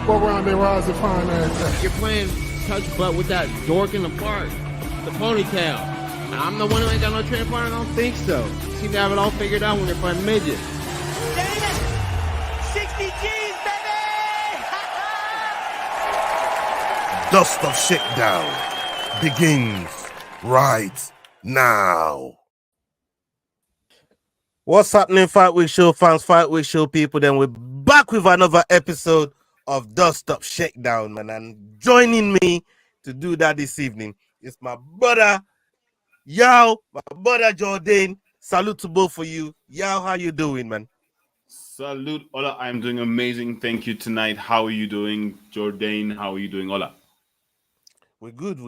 What round they rise to find that? You're playing touch butt with that dork in the park, the ponytail. And I'm the one who ain't got no training partner. I don't think so. Seem to have it all figured out when they're playing midget. Damn it! 60 G's, baby! Dust of Shakedown begins right now. What's happening, Fight Week Show fans, Fight Week Show people? Then we're back with another episode of Dust Up Shakedown, man. And joining me to do that this evening is my brother, Yao, my brother Jordan. Salute to both of you. Yao, how you doing, man? Salute, Ola. I'm doing amazing. Thank you tonight. How are you doing, Jordan? How are you doing, Ola? We're good.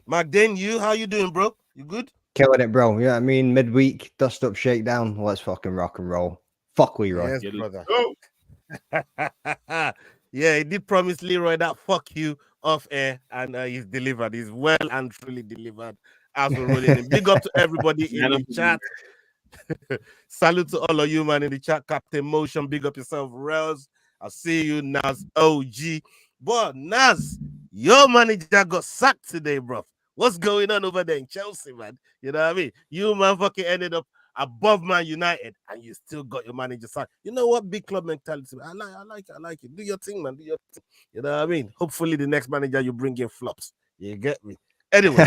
McDane, you, how you doing, bro? You good? Killing it, bro. Yeah, I mean, midweek, dust up, shakedown. Let's fucking rock and roll. Fuck Leroy. Yes, brother. Yeah, he did promise Leroy that fuck you off air, and he's delivered. He's well and truly delivered as we're rolling in. Big up to everybody in the chat. Salute to all of you, man, in the chat. Captain Motion, big up yourself, Rels. I see you, Naz OG. But Naz, your manager got sacked today, bro. What's going on over there in Chelsea, man? You know what I mean? You, man, fucking ended up above Man United, and you still got your manager sacked. You know what? Big club mentality. I like it. Do your thing, man. Do your thing. You know what I mean? Hopefully, the next manager you bring in flops. You get me? Anyway,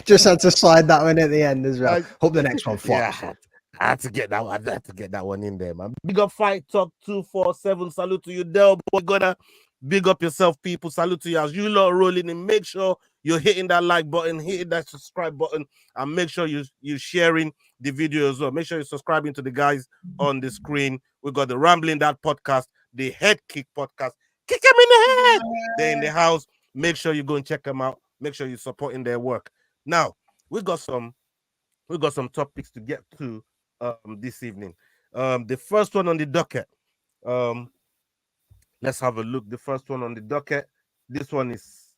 just had to slide that one at the end as well. Hope the next one flops. Yeah, I had to get that one. I had to get that one in there, man. Big up Fight Talk 247. Salute to you, Del Boy. Gotta big up yourself, people. Salute to you as you lot rolling in. Make sure you're hitting that like button, hitting that subscribe button, and make sure you sharing the video as well. Make sure you're subscribing to the guys on the screen. We got the Rambling That podcast, the Head Kick podcast. Kick them in the head. They're in the house. Make sure you go and check them out. Make sure you're supporting their work. Now, we got some topics to get to this evening. The first one on the docket. Let's have a look. The first one on the docket. This one is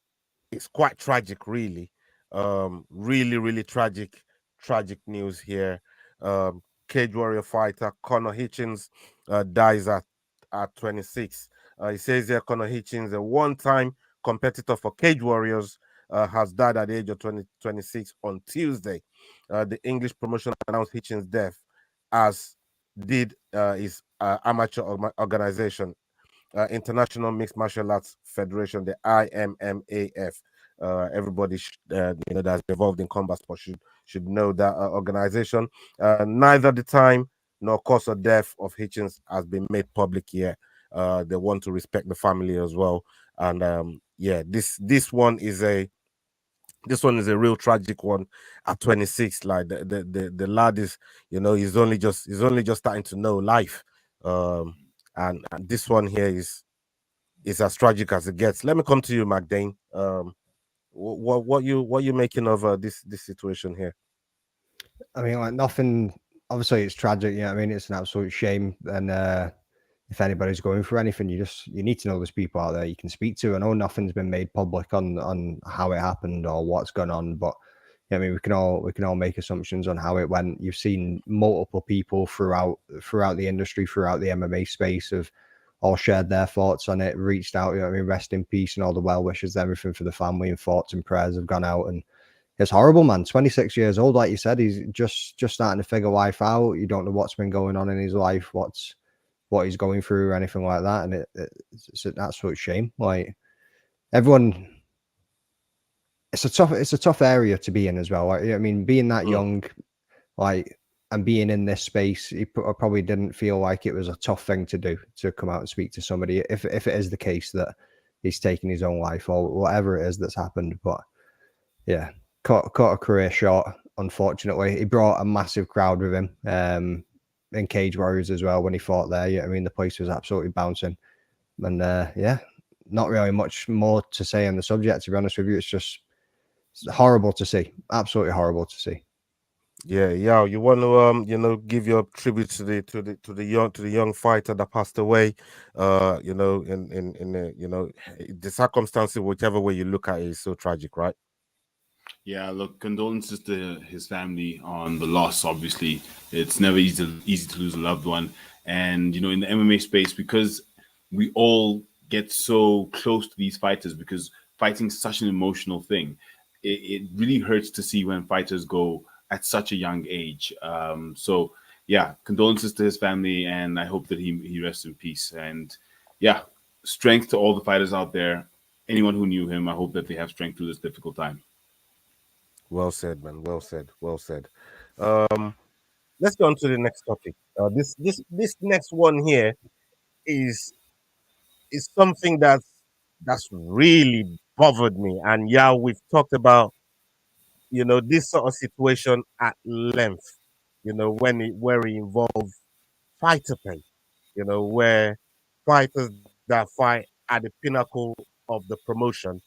quite tragic, really. Really tragic news here. Cage warrior fighter Conor Hitchens dies at 26. He says here Conor Hitchens, a one-time competitor for Cage Warriors, has died at the age of 26 on Tuesday. The English promotion announced Hitchens' death, as did his amateur organization, International Mixed Martial Arts Federation, the IMMAF. Everybody that's involved in combat sport should know that organization. Neither the time nor cause of death of Hitchens has been made public yet. They want to respect the family as well. And this one is a real tragic one at 26. Like the lad is, he's only just starting to know life. And this one here is as tragic as it gets. Let me come to you, McDane. What you making of this situation here? I mean, like, nothing. Obviously, it's tragic. Yeah, I mean, it's an absolute shame. And if anybody's going through anything, you need to know there's people out there you can speak to. I know nothing's been made public on how it happened or what's going on, but yeah, I mean, we can all make assumptions on how it went. You've seen multiple people throughout the industry, throughout the MMA space, have all shared their thoughts on it, reached out. I mean, rest in peace and all the well wishes, everything for the family, and thoughts and prayers have gone out. And it's horrible, man. 26 years old, like you said, he's just starting to figure life out. You don't know what's been going on in his life, what he's going through or anything like that. And it's an absolute shame. Like, everyone, it's a tough area to be in as well. Like, I mean, being that young, like, and being in this space, he probably didn't feel like it was a tough thing to do, to come out and speak to somebody, if it is the case that he's taking his own life or whatever it is that's happened. But yeah, caught a career short, unfortunately. He brought a massive crowd with him. In Cage Warriors as well when he fought there. Yeah, I mean, the place was absolutely bouncing. And yeah, not really much more to say on the subject, to be honest with you. It's horrible to see. Absolutely horrible to see. Yeah, you want to give your tribute to the young fighter that passed away. In the circumstances, whichever way you look at it, is so tragic, right? Yeah, look, condolences to his family on the loss. Obviously, it's never easy to lose a loved one, and in the MMA space, because we all get so close to these fighters, because fighting is such an emotional thing. It really hurts to see when fighters go at such a young age. So yeah, condolences to his family, and I hope that he rests in peace. And yeah, strength to all the fighters out there. Anyone who knew him, I hope that they have strength through this difficult time. Well said, man. Well said. Well said. Um, let's go on to the next topic. This next one here is something that's really bothered me. And yeah, we've talked about this sort of situation at length. Where it involves fighter pay. Where fighters that fight at the pinnacle of the promotion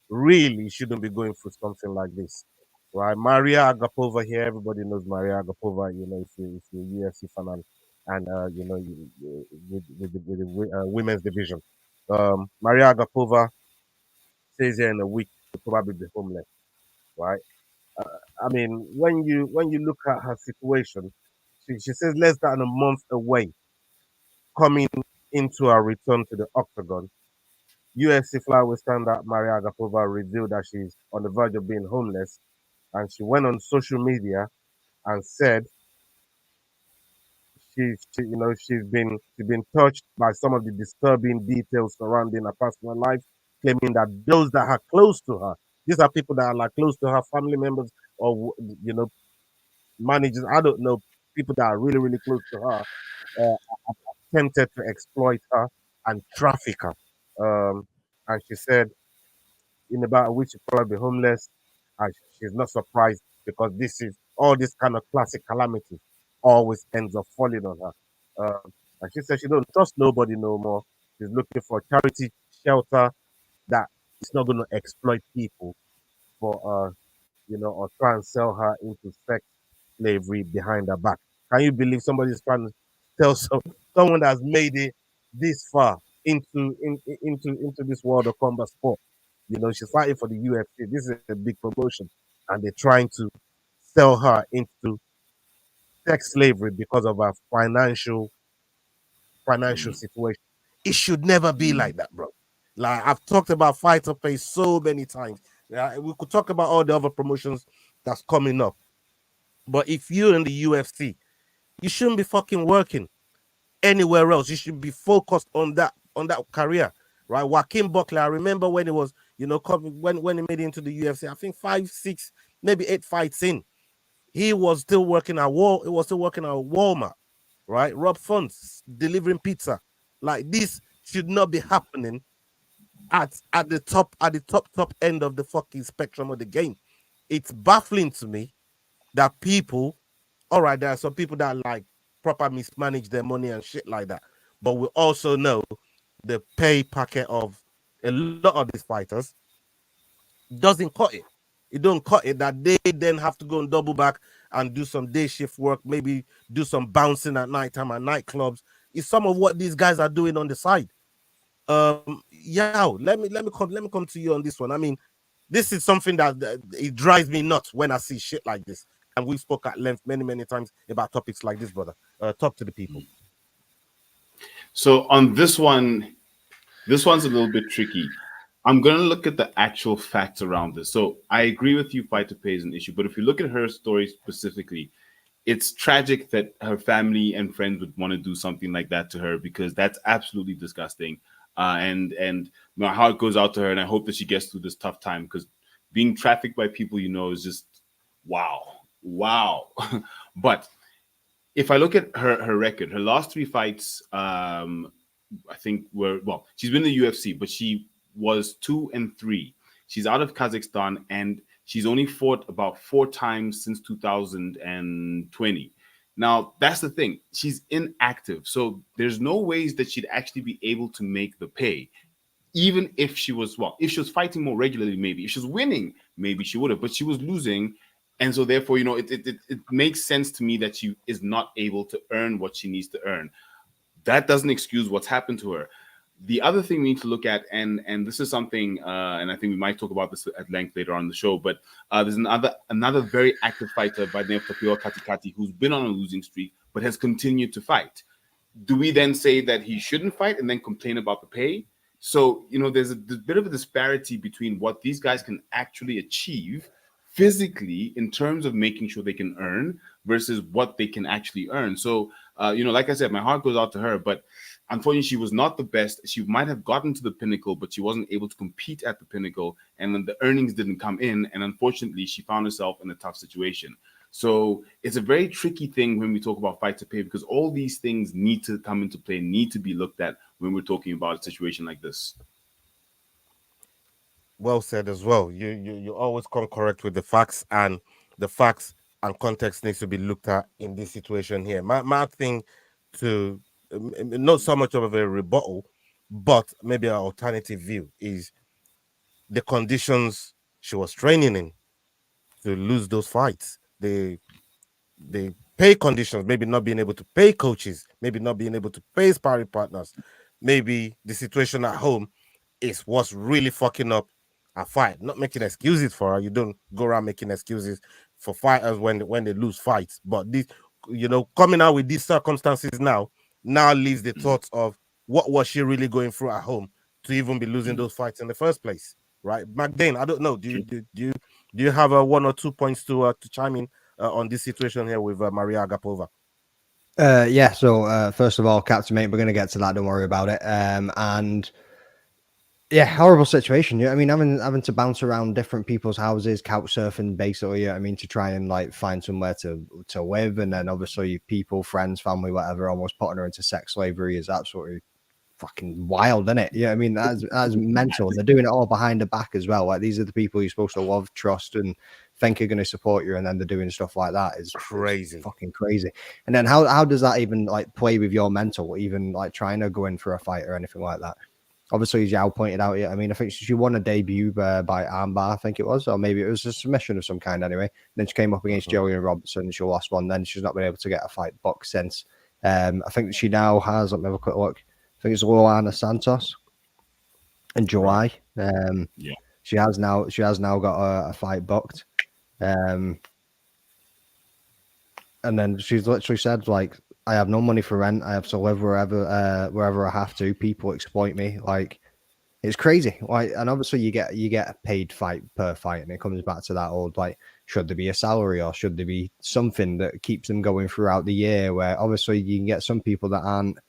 really shouldn't be going through something like this. Right, Mariya Agopova here. Everybody knows Mariya Agopova. If you're a UFC fan and with the women's division, Mariya Agopova says here in a week will probably be homeless. Right. I mean, when you look at her situation, she says less than a month away coming into her return to the octagon. UFC flyweight standard Mariya Agopova revealed that she's on the verge of being homeless, and she went on social media and said she's been touched by some of the disturbing details surrounding her personal life, claiming that those that are close to her, these are people that are like close to her, family members or managers. I don't know, people that are really really close to her, uh, attempted to exploit her and traffic her. And she said in about a week she'll probably be homeless, and she's not surprised because this is all this kind of classic calamity always ends up falling on her. And she said she don't trust nobody no more. She's looking for a charity shelter that is not going to exploit people for or try and sell her into sex slavery behind her back. Can you believe somebody's trying to tell someone that's made it this far into this world of combat sport? She's fighting for the UFC. This is a big promotion, and they're trying to sell her into sex slavery because of her financial situation. It should never be like that, bro. Like I've talked about fighter pay so many times. Yeah, we could talk about all the other promotions that's coming up. But if you're in the UFC, you shouldn't be fucking working anywhere else. You should be focused on that career, right? Joaquin Buckley, I remember when it was, when he made it into the UFC, I think 5, 6, maybe 8 fights in, he was still working at Walmart, right? Rob funds, delivering pizza. Like this should not be happening at the top end of the fucking spectrum of the game. It's baffling to me that people, all right, there are some people that like proper mismanage their money and shit like that. But we also know the pay packet of a lot of these fighters doesn't cut it. It don't cut it that they then have to go and double back and do some day shift work, maybe do some bouncing at nighttime at nightclubs. It's some of what these guys are doing on the side. Yeah, let me come to you on this one. I mean, this is something that it drives me nuts when I see shit like this. And we've spoke at length many times about topics like this, brother. Talk to the people. So on this one's a little bit tricky. I'm going to look at the actual facts around this. So I agree with you, fighter pay is an issue. But if you look at her story specifically, it's tragic that her family and friends would want to do something like that to her, because that's absolutely disgusting. And my heart goes out to her, and I hope that she gets through this tough time, because being trafficked by people is just wow. But if I look at her record, her last 3 fights, I think she's been in the UFC, but she was 2-3. She's out of Kazakhstan, and she's only fought about 4 times since 2020. Now, that's the thing. She's inactive. So there's no ways that she'd actually be able to make the pay. Even if she was, if she was fighting more regularly, maybe. If she was winning, maybe she would have. But she was losing. And so therefore, it makes sense to me that she is not able to earn what she needs to earn. That doesn't excuse what's happened to her. The other thing we need to look at, and this is something, and I think we might talk about this at length later on in the show, but there's another very active fighter by the name of Tapiwa Katikati who's been on a losing streak but has continued to fight. Do we then say that he shouldn't fight and then complain about the pay? So, there's a bit of a disparity between what these guys can actually achieve physically in terms of making sure they can earn versus what they can actually earn. So, like I said, my heart goes out to her, but unfortunately, she was not the best. She might have gotten to the pinnacle, but she wasn't able to compete at the pinnacle. And then the earnings didn't come in. And unfortunately, she found herself in a tough situation. So it's a very tricky thing when we talk about fight to pay, because all these things need to come into play, need to be looked at when we're talking about a situation like this. Well said as well. You always come correct with the facts, and the facts and context needs to be looked at in this situation here. My thing to not so much of a rebuttal, but maybe an alternative view is the conditions she was training in to lose those fights. The pay conditions, maybe not being able to pay coaches, maybe not being able to pay sparring partners, maybe the situation at home is what's really fucking up a fight. Not making excuses for her. You don't go around making excuses for fighters when they lose fights. But this, coming out with these circumstances now leaves the thoughts of what was she really going through at home to even be losing those fights in the first place, right? McDane, I don't know. Do you have a 1 or 2 points to chime in on this situation here with Mariya Agopova? Yeah. So first of all, Captain Mate, we're going to get to that. Don't worry about it. And yeah, horrible situation. Yeah, I mean, having to bounce around different people's houses, couch surfing, basically. I mean, to try and like find somewhere to live, and then obviously people, friends, family, whatever, almost putting her into sex slavery is absolutely fucking wild, isn't it? Yeah, I mean, that's mental. They're doing it all behind the back as well. Like, these are the people you're supposed to love, trust, and think are going to support you, and then they're doing stuff like that. Is crazy, fucking crazy. And then how does that even like play with your mental, even like trying to go in for a fight or anything like that? Obviously, as Yao pointed out, I mean, I think she won a debut by armbar, I think it was, or maybe it was a submission of some kind anyway. Then she came up against Jillian Robertson, and she lost one. Then she's not been able to get a fight booked since. I think she now has, let me have a quick look, I think it's Luana Santos in July. Yeah, she has now got a fight booked. And then she's literally said, like, I have no money for rent. I have to live wherever I have to. People exploit me. Like, it's crazy. Like, and obviously you get a paid fight per fight, and it comes back to that old, like, should there be a salary or should there be something that keeps them going throughout the year? Where obviously you can get some people that aren't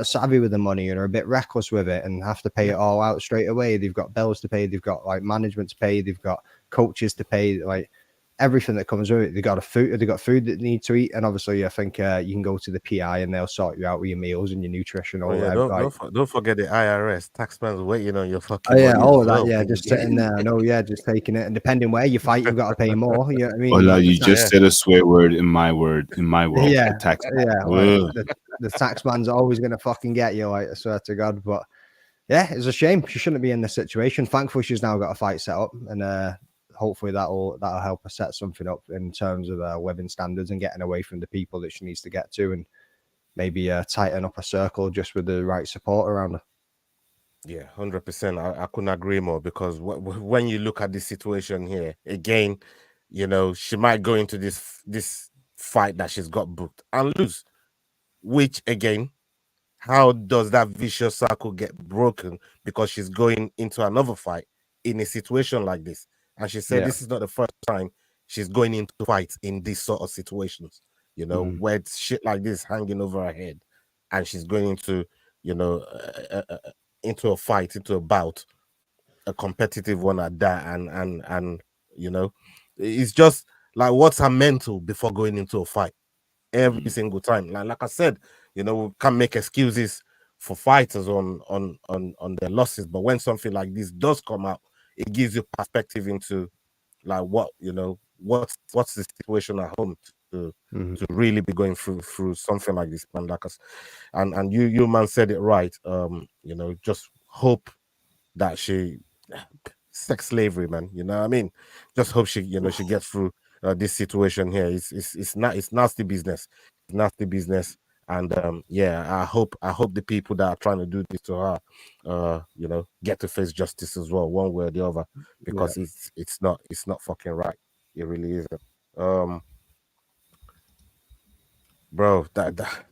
savvy with the money and are a bit reckless with it and have to pay it all out straight away. They've got bills to pay. They've got like management to pay. They've got coaches to pay. Like, everything that comes with it. They got food that they need to eat, and obviously I think you can go to the PI and they'll sort you out with your meals and your nutrition. Don't forget the IRS. Taxman's waiting on your fucking money. All of that. well. Yeah, just sitting there. No, yeah, just taking it. And depending where you fight, you've got to pay more. You know what I mean? Ola, you just said a swear word in my world. Yeah, tax. Yeah. Like, the taxman's always going to fucking get you. Like, I swear to God. But yeah, it's a shame. She shouldn't be in this situation. Thankfully, she's now got a fight set up, and hopefully that'll help her set something up in terms of living standards and getting away from the people that she needs to get to, and maybe tighten up a circle just with the right support around her. Yeah, 100%. I couldn't agree more, because when you look at this situation here again, she might go into this fight that she's got booked and lose, which again, how does that vicious circle get broken? Because she's going into another fight in a situation like this. And she said this is not the first time she's going into fights in these sort of situations, where it's shit like this hanging over her head, and she's going into, into a fight, into a bout, a competitive one at that, and it's just like, what's her mental before going into a fight every single time? Like I said, we can't make excuses for fighters on their losses, but when something like this does come out, it gives you perspective into like what's the situation at home to really be going through something like this, man. Like us, and you man said it right. Just hope that she sex slavery, man. You know what I mean? Just hope she she gets through this situation here. It's nasty business. It's nasty business, And I hope the people that are trying to do this to her, get to face justice as well, one way or the other, because it's not fucking right. It really isn't. Bro,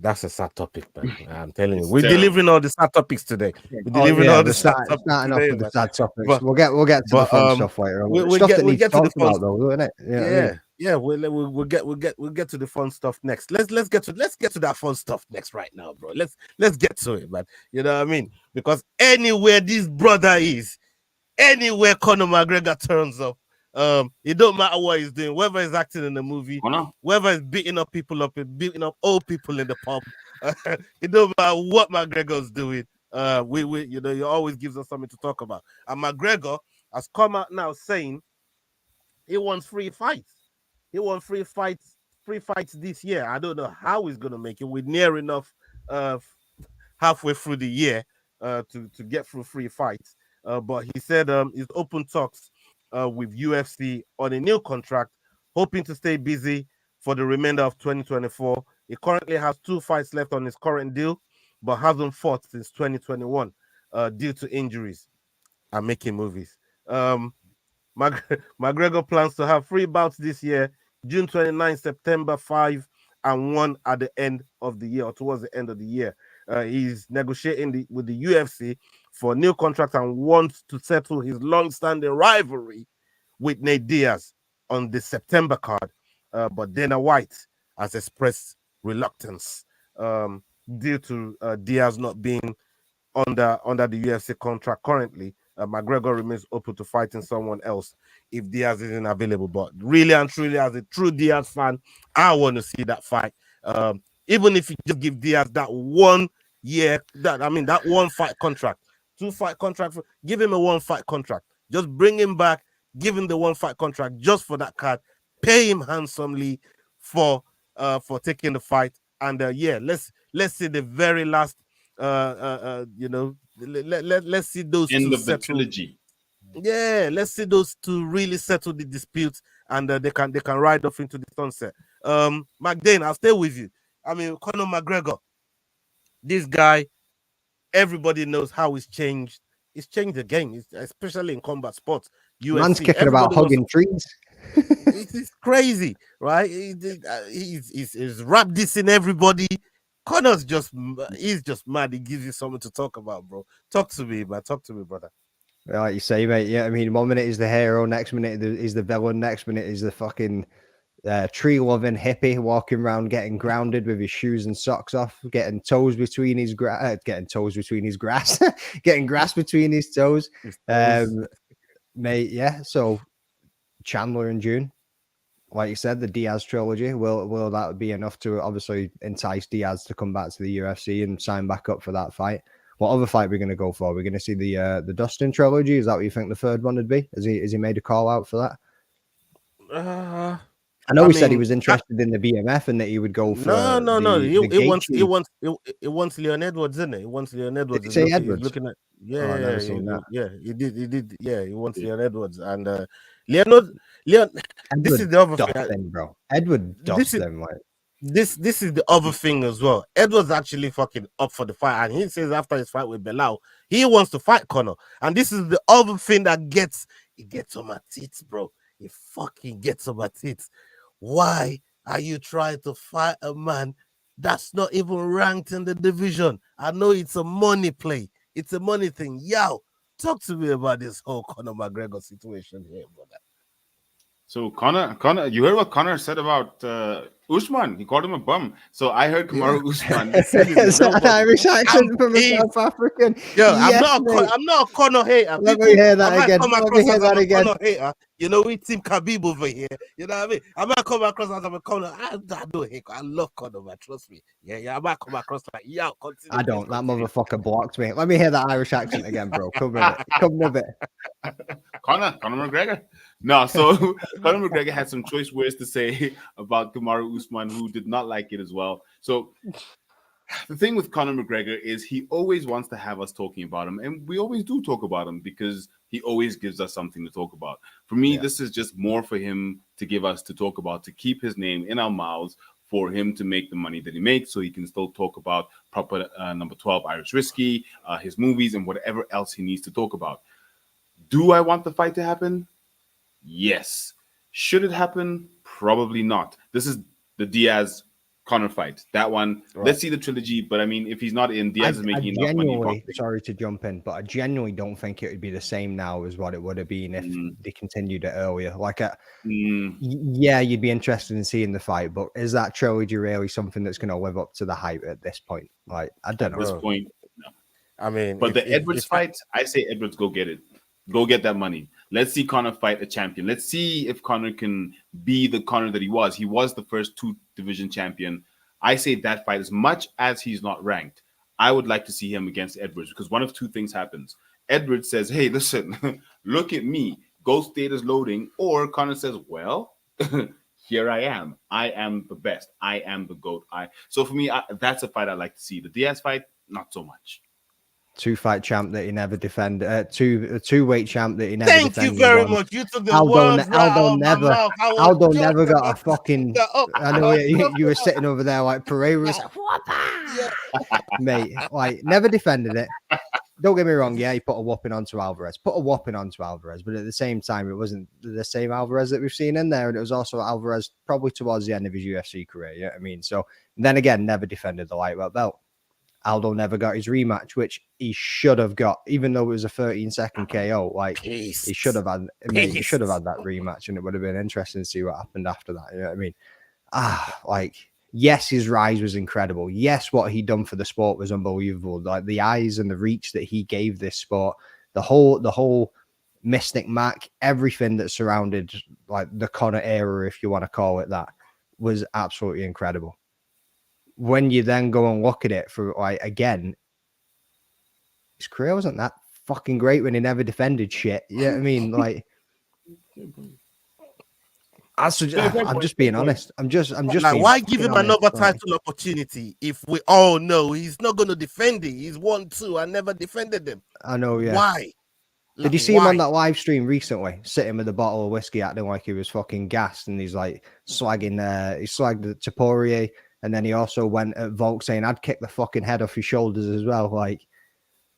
that's a sad topic, man. I'm telling you, It's we're terrible. delivering all the sad topics today. We're Oh delivering yeah, all we're the sad topics starting off today, with the man. sad topics. But We'll get to the fun stuff later on. we Stuff that we'll needs get to the talked fun. about though, isn't it? You know what I mean? Yeah, we'll get to the fun stuff next. Let's get to that fun stuff next right now, bro. Let's get to it, man. You know what I mean? Because anywhere this brother is, anywhere Conor McGregor turns up, it don't matter what he's doing, whether he's acting in the movie, Conor? whether he's beating up old people in the pub. It don't matter what McGregor's doing. We he always gives us something to talk about. And McGregor has come out now saying he wants free fights. He wants free fights this year. I don't know how he's gonna make it. We're near enough halfway through the year to get through free fights. But he said he's open talks with UFC on a new contract, hoping to stay busy for the remainder of 2024. He currently has 2 fights left on his current deal, but hasn't fought since 2021 due to injuries and making movies. McGregor plans to have 3 bouts this year: June 29, September 5, and 1 at the end of the year, or towards the end of the year. He's negotiating with the UFC for a new contract and wants to settle his long-standing rivalry with Nate Diaz on the September card. But Dana White has expressed reluctance due to Diaz not being under the UFC contract currently. McGregor remains open to fighting someone else if Diaz isn't available. But really and truly, as a true Diaz fan, I want to see that fight. Even if you just give Diaz that 1 year, that 1 fight contract, 2 fight contract, give him a 1 fight contract. Just bring him back, give him the 1 fight contract just for that card. Pay him handsomely for taking the fight. And let's see the very last. Let's see those End two of the settle. trilogy. Yeah, let's see those two really settle the dispute, and they can ride off into the sunset. McDane, I'll stay with you. I mean, Conor McGregor, this guy, everybody knows how he's changed. He's changed the game, especially in combat sports. UFC, Man's kicking about hugging trees. It's crazy, right? He's rap dissing everybody. Conor's he's just mad. He gives you something to talk about, bro. Talk to me, man. Talk to me, brother. Like you say, mate. Yeah, I mean, 1 minute is the hero, next minute is the villain, next minute is the fucking tree-loving hippie walking around getting grounded with his shoes and socks off, getting toes between his grass, getting grass between his toes. Mate, yeah. So Chandler in June, like you said, the Diaz trilogy. Will that be enough to obviously entice Diaz to come back to the UFC and sign back up for that fight? What other fight we're going to go for? We're going to see the Dustin trilogy. Is that what you think the third one would be? Has he made a call out for that? I know he said he was interested in the BMF and that he would go for no. He wants Leon Edwards, isn't it? He wants Leon Edwards. Did he say Edwards? He's looking at he did. Yeah, he wants Leon Edwards and Leon. This is the other thing, bro. Edward dust them, like. This is the other thing as well. Edward's actually fucking up for the fight, and he says after his fight with Belal, he wants to fight Conor. And this is the other thing that gets on my tits, bro. It fucking gets on my tits. Why are you trying to fight a man that's not even ranked in the division? I know it's a money play. It's a money thing. Yo, talk to me about this whole Conor McGregor situation here, brother. So Conor, you heard what Conor said about Usman? He called him a bum. So I heard Kamaru Usman. Is that an Irish accent from a South African? Yo, yes, I'm not a Conor hater. Let me hear that again. Let me hear that again. Conor hater. You know, we team Khabib over here. You know what I mean? I might come across as I'm a Conor. I don't hate. I love Conor, man. Trust me. Yeah. I might come across like, yeah. I don't. That motherfucker blocked me. Let me hear that Irish accent again, bro. Come with it. Conor McGregor. No, so Conor McGregor had some choice words to say about Kamaru Usman, who did not like it as well. So the thing with Conor McGregor is he always wants to have us talking about him, and we always do talk about him because he always gives us something to talk about. For me, this is just more for him to give us to talk about, to keep his name in our mouths for him to make the money that he makes, so he can still talk about proper number 12 Irish whiskey, his movies, and whatever else he needs to talk about. Do I want the fight to happen? Yes. Should it happen? Probably not. This is the Diaz Conor fight. That one, Right. let's see the trilogy. But I mean, if he's not in, Diaz is making enough money. Sorry to jump in, but I genuinely don't think it would be the same now as what it would have been if they continued it earlier. Like, yeah, you'd be interested in seeing the fight, but is that trilogy really something that's going to live up to the hype at this point? Like, I don't know. At this point, no. I mean, but the Edwards fight, I say Edwards, go get it. Go get that money. Let's see Conor fight a champion. Let's see if Conor can be the Conor that he was. He was the first 2-division champion. I say that fight, as much as he's not ranked, I would like to see him against Edwards, because one of two things happens. Edwards says, hey, listen, look at me. Ghost data's loading. Or Conor says, well, here I am. I am the best. I am the GOAT. So for me, that's a fight I'd like to see. The Diaz fight, not so much. 2-fight champ that he never defended. 2-weight champ that he never defended. Thank you very much. You took the words right out of my mouth. Aldo never got a fucking. I know you were sitting over there like Pereira was like, mate, like never defended it. Don't get me wrong. Yeah, he put a whopping onto Alvarez. But at the same time, it wasn't the same Alvarez that we've seen in there, and it was also Alvarez probably towards the end of his UFC career. You know what I mean? So then again, never defended the lightweight belt. Aldo never got his rematch, which he should have got, even though it was a 13-second KO. Like he should have had, he should have had that rematch, and it would have been interesting to see what happened after that. You know what I mean? Like yes, his rise was incredible. Yes, what he done for the sport was unbelievable. Like the eyes and the reach that he gave this sport, the whole Mystic Mac, everything that surrounded like the Conor era, if you want to call it that, was absolutely incredible. When you then go and look at it for like again, his career wasn't that fucking great when he never defended shit. You know what I mean? Like, I'm just being honest. I'm just like, why give him another title opportunity if we all know he's not going to defend it? He's 1-2 and never defended them. I know, yeah. Why? Did you see him on that live stream recently, sitting with a bottle of whiskey, acting like he was fucking gassed, and he's like slagging, he slagged Taporia, and then he also went at Volk saying, I'd kick the fucking head off his shoulders as well. Like,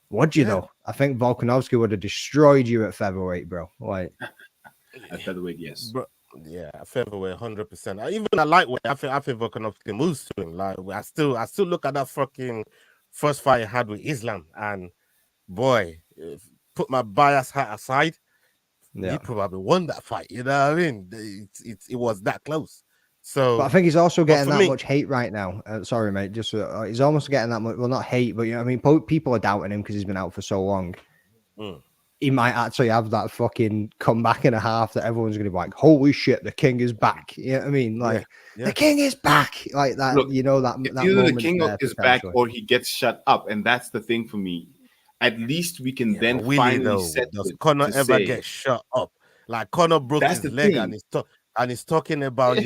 what'd you know? I think Volkanovski would have destroyed you at featherweight, bro. Like, at featherweight, yes. Bro, yeah, featherweight, 100%. Even at lightweight, I think Volkanovski moves to him. Like, I still look at that fucking first fight he had with Islam, and boy, put my bias hat aside, he probably won that fight. You know what I mean? It was that close. So, but I think he's also getting that much hate right now. Sorry, mate. Just he's almost getting that much. Well, not hate, but you know, what I mean, people are doubting him because he's been out for so long. He might actually have that fucking comeback and a half that everyone's going to be like, "Holy shit, the king is back!" You know what I mean? Like, the king is back, like that. Look, you know that either the king is back or he gets shut up, and that's the thing for me. At least we can then finally set. Does Conor ever get shut up? Like Conor broke his leg and he's talking about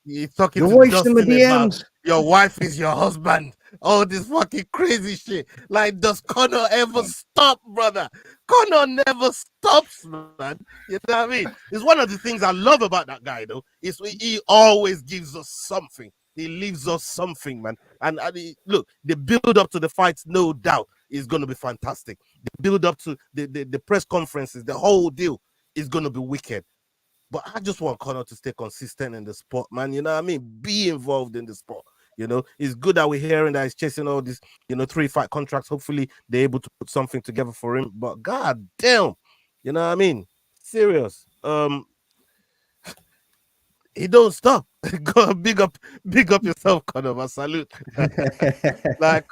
he's talking to Dustin about your wife is your husband. All this fucking crazy shit. Like, does Conor ever stop, brother? Conor never stops, man. You know what I mean? It's one of the things I love about that guy, though. Is he always gives us something. He leaves us something, man. And look, the build up to the fights, no doubt, is going to be fantastic. The build up to the press conferences, the whole deal is going to be wicked. But I just want Conor to stay consistent in the sport, man. You know what I mean? Be involved in the sport. You know, it's good that we're hearing that he's chasing all these, 3-fight contracts. Hopefully, they're able to put something together for him. But god damn, you know what I mean? Serious. He don't stop. Go big up yourself, Conor. I salute. Like,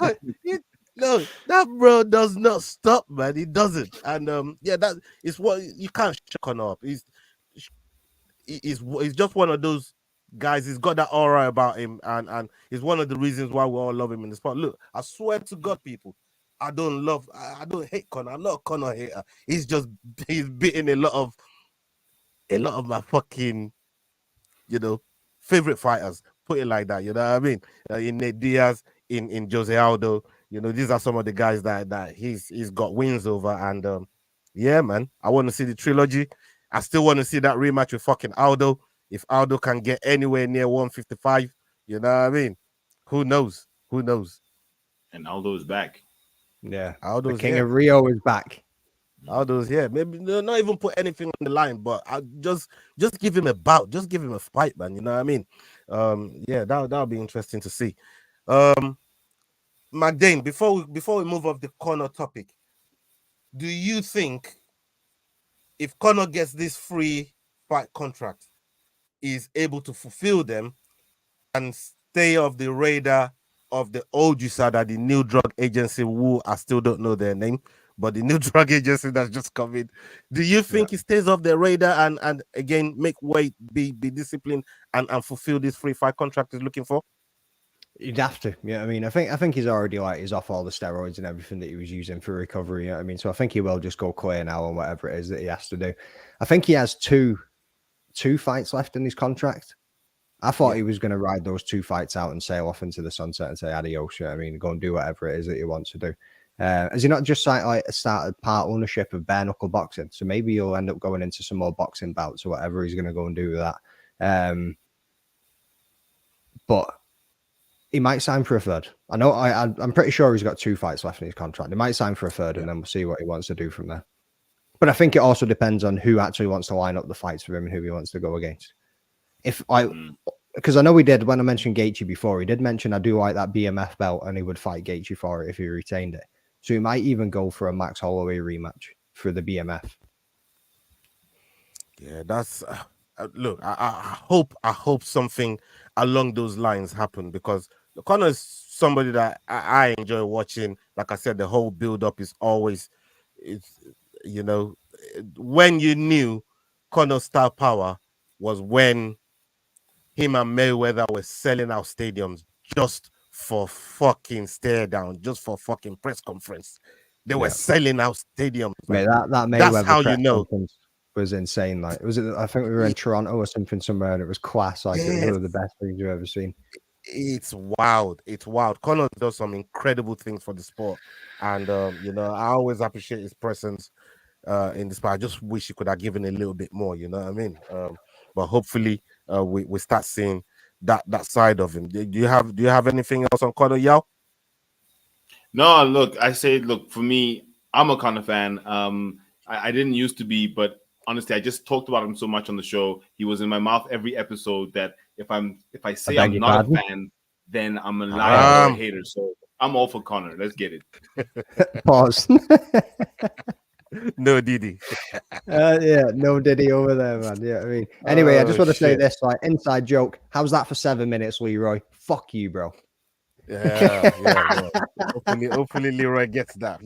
no, that bro does not stop, man. He doesn't. And that is what you can't shut Conor up. He's just one of those guys. He's got that aura about him, and he's one of the reasons why we all love him in the sport. Look, I swear to God, people, I don't hate Conor. I'm not a Conor hater. He's beating a lot of my fucking, favorite fighters. Put it like that. You know what I mean? In Nate Diaz, in Jose Aldo. These are some of the guys that he's got wins over. And yeah, man, I want to see the trilogy. I still want to see that rematch with fucking Aldo. If Aldo can get anywhere near 155, You know what I mean? Who knows? Who knows? And Aldo is back. Yeah, the Aldo's King here. of Rio is back. Aldo's here. Maybe not even put anything on the line, but I just give him a bout. Just give him a fight, man. You know what I mean? Yeah, that'll be interesting to see. McDane, before we move off the Conor topic, do you think if Conor gets this free fight contract, is able to fulfill them and stay off the radar of the old USADA, the new drug agency, who I still don't know their name, but the new drug agency that's just come in? Do you think he stays off their radar and again make weight, be disciplined and fulfill this free fight contract he's looking for? You'd have to. Yeah, I mean, I think he's already he's off all the steroids and everything that he was using for recovery. You know what I mean, so I think he will just go clear now on whatever it is that he has to do. I think he has two fights left in his contract. I thought he was going to ride those 2 fights out and sail off into the sunset and say adios. You know what I mean, go and do whatever it is that he wants to do. Has he not just started part ownership of bare knuckle boxing? So maybe he'll end up going into some more boxing bouts or whatever he's going to go and do with that. But he might sign for a third. I know. I'm pretty sure he's got 2 fights left in his contract. He might sign for a third, and then we'll see what he wants to do from there. But I think it also depends on who actually wants to line up the fights for him and who he wants to go against. Because I know we did when I mentioned Gaethje before. He did mention I do like that BMF belt, and he would fight Gaethje for it if he retained it. So he might even go for a Max Holloway rematch for the BMF. Yeah, that's look. I hope something along those lines happen, because Conor is somebody that I enjoy watching. Like I said, the whole build up is always, it's when you knew Conor's star power was when him and Mayweather were selling out stadiums just for fucking stare down, just for fucking press conference. They were selling out stadiums. Mate, that Mayweather that's how press you know. conference was insane. Like, I think we were in Toronto or something somewhere, and it was class. Like, it was one of the best things you've ever seen. It's wild. It's wild. Conor does some incredible things for the sport, and I always appreciate his presence in this part. I just wish he could have given a little bit more. You know what I mean? But hopefully, we start seeing that side of him. Do you have anything else on Conor, Yao? No, look, for me, I'm a Conor fan. I didn't used to be, but honestly, I just talked about him so much on the show. He was in my mouth every episode that if I say I'm not a fan, then I'm a liar or a hater. So I'm all for Conor. Let's get it. Pause. No Diddy. No Diddy over there, man. Yeah, I mean, anyway, I just want to say this, like, inside joke. How's that for 7 minutes, Leroy? Fuck you, bro. Yeah. Hopefully Leroy gets that.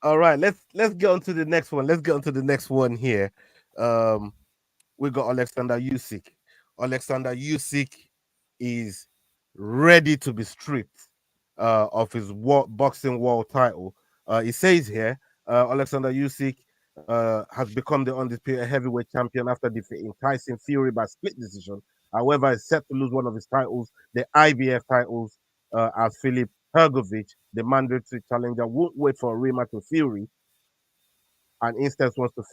All right, let's get on to the next one. Let's get on to the next one here. We got Alexander Usyk. Alexander Usyk is ready to be stripped of his boxing world title. He says here, Alexander Usyk has become the undisputed heavyweight champion after defeating Tyson Fury by split decision. However, is set to lose one of his titles, the IBF titles, as Filip Hrgovic, the mandatory challenger, won't wait for a rematch with Fury, and instead wants to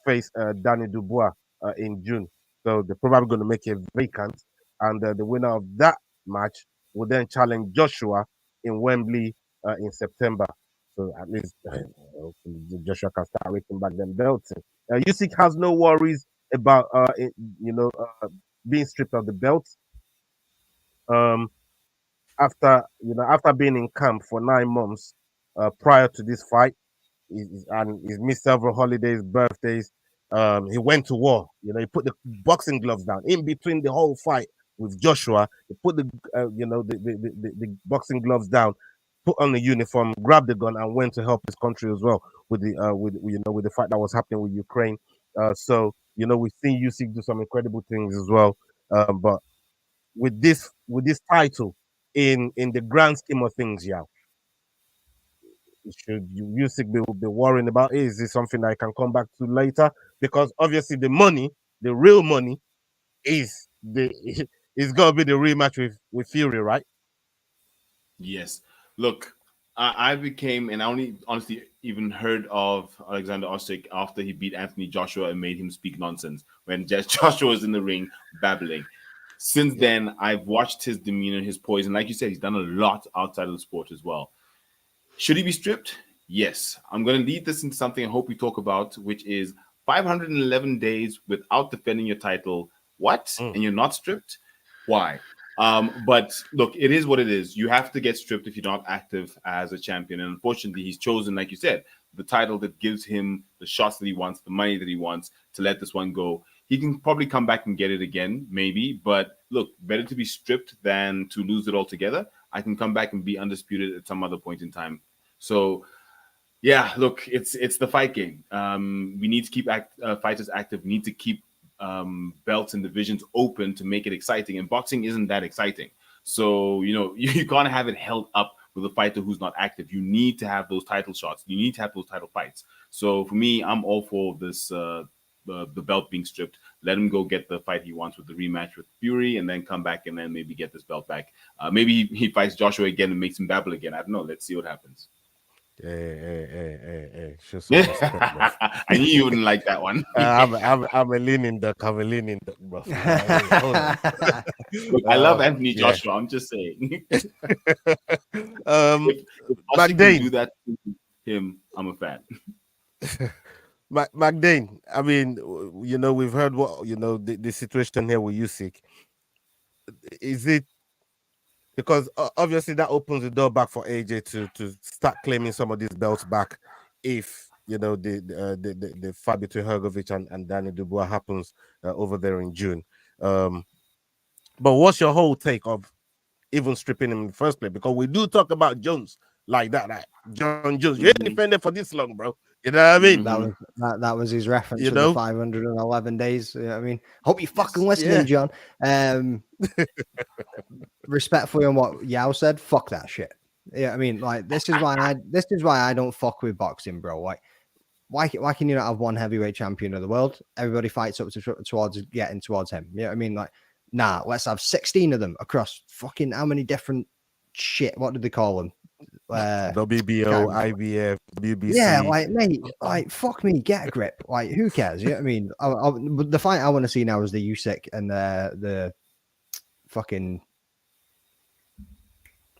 face Danny Dubois in June. So they're probably going to make it vacant, and the winner of that match will then challenge Joshua in Wembley in September. So at least Joshua can start raking back them belts. Usyk has no worries about being stripped of the belt. After being in camp for 9 months prior to this fight, and he's missed several holidays, birthdays. He went to war. He put the boxing gloves down in between the whole fight with Joshua. He put the boxing gloves down, put on the uniform, grabbed the gun, and went to help his country as well with the fight that was happening with Ukraine. So we've seen Usyk do some incredible things as well. But with this title, in the grand scheme of things, should Usyk be worrying about it? Is this something that I can come back to later? Because obviously the real money, is it's got to be the rematch with Fury, right? Yes. Look, I became, and I only honestly even heard of Alexander Usyk after he beat Anthony Joshua and made him speak nonsense when Joshua was in the ring babbling. Since then, I've watched his demeanor, his poise, and like you said, he's done a lot outside of the sport as well. Should he be stripped? Yes. I'm going to lead this into something I hope we talk about, which is 511 days without defending your title. What? And you're not stripped? Why? But look, it is what it is. You have to get stripped if you're not active as a champion. And unfortunately, he's chosen, like you said, the title that gives him the shots that he wants, the money that he wants, to let this one go. He can probably come back and get it again, maybe. But look, better to be stripped than to lose it altogether. I can come back and be undisputed at some other point in time. So, yeah, look, it's the fight game. We need to keep fighters active. We need to keep belts and divisions open to make it exciting. And boxing isn't that exciting. So, you can't have it held up with a fighter who's not active. You need to have those title shots. You need to have those title fights. So for me, I'm all for this, the belt being stripped. Let him go get the fight he wants with the rematch with Fury and then come back and then maybe get this belt back. Maybe he fights Joshua again and makes him babble again. I don't know. Let's see what happens. Hey. I knew you wouldn't like that one. I'm a leaning duck, bro. Look, I love Anthony Joshua. I'm just saying. If Usyk can do that to him, I'm a fan. McDane, I mean, we've heard what the situation here with Usyk. Is it because obviously that opens the door back for AJ to start claiming some of these belts back if the fight between Hrgovic and Danny Dubois happens over there in June. But what's your whole take of even stripping him in the first place? Because we do talk about Jones like that, right? John Jones, you ain't defended for this long, bro. You know what I mean? That was his reference to the 511 days. You know what I mean? Hope you fucking listening, John. Respectfully on what Yao said, fuck that shit. Yeah, I mean, like this is why I don't fuck with boxing, bro. Like, why can you not have one heavyweight champion of the world? Everybody fights up towards getting towards him. Yeah, I mean, like, nah, let's have 16 of them across fucking how many different shit? What did they call them? WBO, IBF, WBC. Yeah, like, mate, like, fuck me, get a grip. Like, who cares? You know what I mean? The fight I want to see now is the Usyk and the fucking,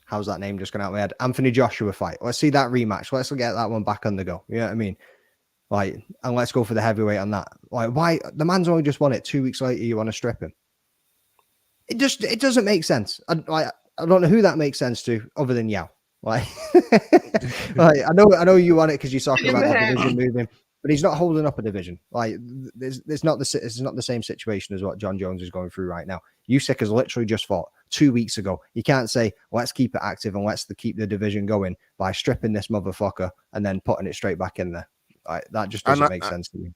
how's that name just gone out of my head? Anthony Joshua fight. Let's see that rematch. Let's get that one back on the go. You know what I mean? Like, and let's go for the heavyweight on that. Like, why? The man's only just won it. 2 weeks later, you want to strip him? It doesn't make sense. I don't know who that makes sense to other than Yao. Like, I know you want it because you're talking about the division moving, but he's not holding up a division. Like, it's not the same situation as what John Jones is going through right now. Usyk has literally just fought 2 weeks ago. You can't say let's keep it active and let's keep the division going by stripping this motherfucker and then putting it straight back in there. Like, that just doesn't make sense to me.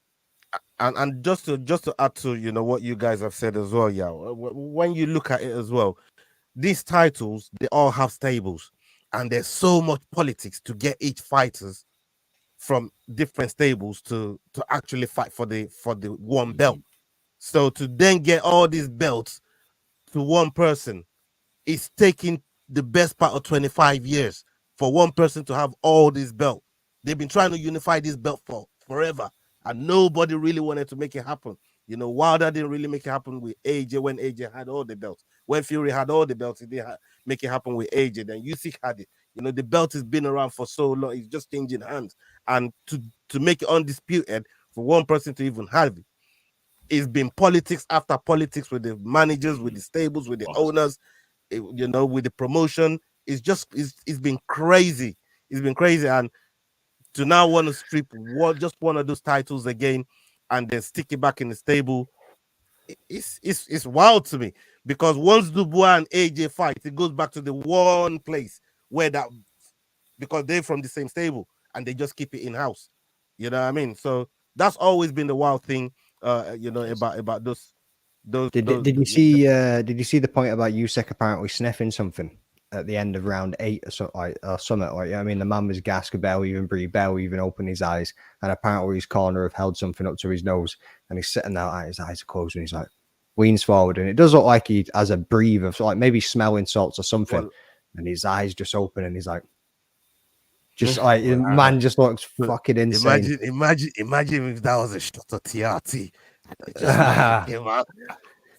And just to add to what you guys have said as well, yeah. When you look at it as well, these titles, they all have stables. And there's so much politics to get each fighters from different stables to actually fight for the one belt. So to then get all these belts to one person is taking the best part of 25 years for one person to have all these belts. They've been trying to unify this belt for forever, and nobody really wanted to make it happen. Wilder didn't really make it happen with AJ when AJ had all the belts. When Fury had all the belts, he didn't make it happen with AJ. Then Usyk had it. The belt has been around for so long. It's just changing hands. And to make it undisputed, for one person to even have it, it's been politics after politics with the managers, with the stables, with the owners, with the promotion. It's been crazy. It's been crazy. And to now want to strip just one of those titles again and then stick it back in the stable, it's wild to me. Because once Dubois and AJ fight, it goes back to the one place where because they're from the same stable and they just keep it in house. You know what I mean? So that's always been the wild thing. About those. Did you see the point about Usyk apparently sniffing something at the end of round 8 or something like summit? Like, I mean, the man was gassed, could barely even breathe, barely even open his eyes, and apparently his corner have held something up to his nose, and he's sitting there, his eyes are closed, and he's like leans forward, and it does look like he has a breathe of like maybe smelling salts or something, and his eyes just open, and he's like. Man just looks fucking insane. Imagine if that was a shot of TRT.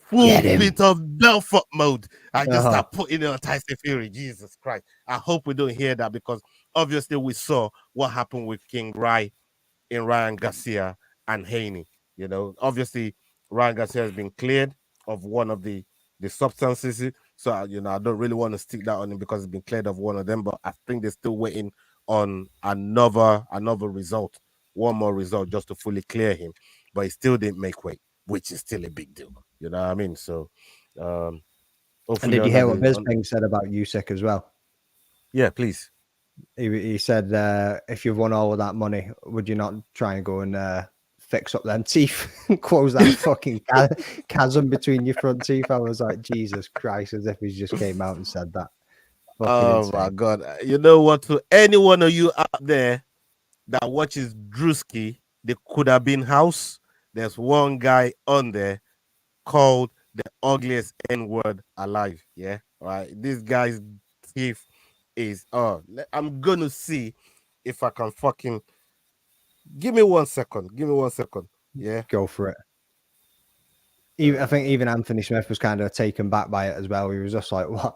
full bit of Belfort mode and just Uh-huh. start putting it on Tyson Fury. Jesus Christ. I hope we don't hear that because obviously we saw what happened with King Rai in Ryan Garcia and Haney. You know, obviously Ryan Garcia has been cleared of one of the substances. So you know, I don't really want to stick that on him because it's been cleared of one of them, but I think they're still waiting on another result, one more result just to fully clear him. But he still didn't make weight, which is still a big deal. You know what I mean? So And hopefully did you hear what under Bisping said about Usyk as well? Yeah, please. He said, if you've won all of that money, would you not try and go and fix up them teeth, close that fucking chasm between your front teeth? I was like, Jesus Christ, as if he just came out and said that. Fucking Oh insane. my God. You know what? To any one of you out there that watches Drewski, they could have been house. There's one guy on there called the ugliest N-word alive. Yeah. All right. This guy's teeth is I'm gonna see if I can fucking give me 1 second. Give me 1 second. Yeah. Go for it. I think even Anthony Smith was kind of taken back by it as well. He was just like, what?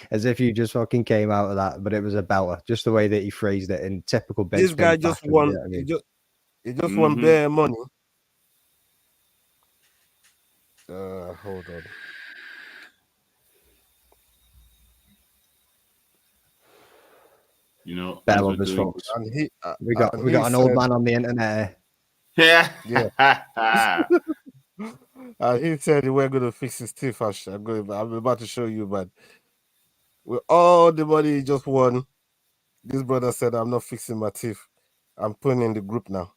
As if you just fucking came out of that, but it was a belter. Just the way that he phrased it in typical Bisping. This guy just fashion, won. you know what I mean? He just won bare money. Hold on. You know, Bear as with we're us, doing- folks. And he, We got and an he old said- man on the internet. Yeah. he said we're going to fix his teeth. I'm about to show you, but with all the money he just won, this brother said, I'm not fixing my teeth. I'm putting in the group now.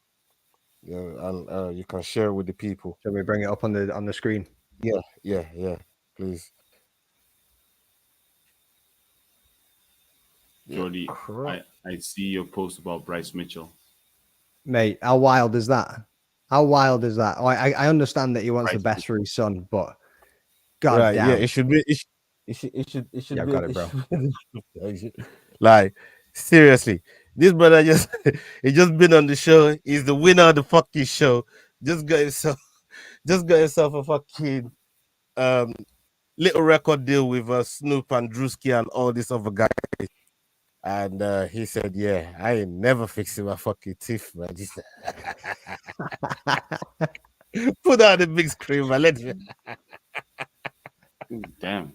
Yeah, and you can share with the people. Shall we bring it up on the screen? Yeah, please. Jordy, I see your post about Bryce Mitchell. Mate, how wild is that? How wild is that? I understand that he wants the best for his son, but God right, damn. yeah, it should be. It should Yeah, be. got it, bro. Like seriously, this brother he just been on the show. He's the winner of the fucking show. Just got himself a fucking little record deal with Snoop and Drewski and all these other guys. And he said, "Yeah, I ain't never fixing my fucking teeth, man." Put out the big screen, man. Let me. Damn.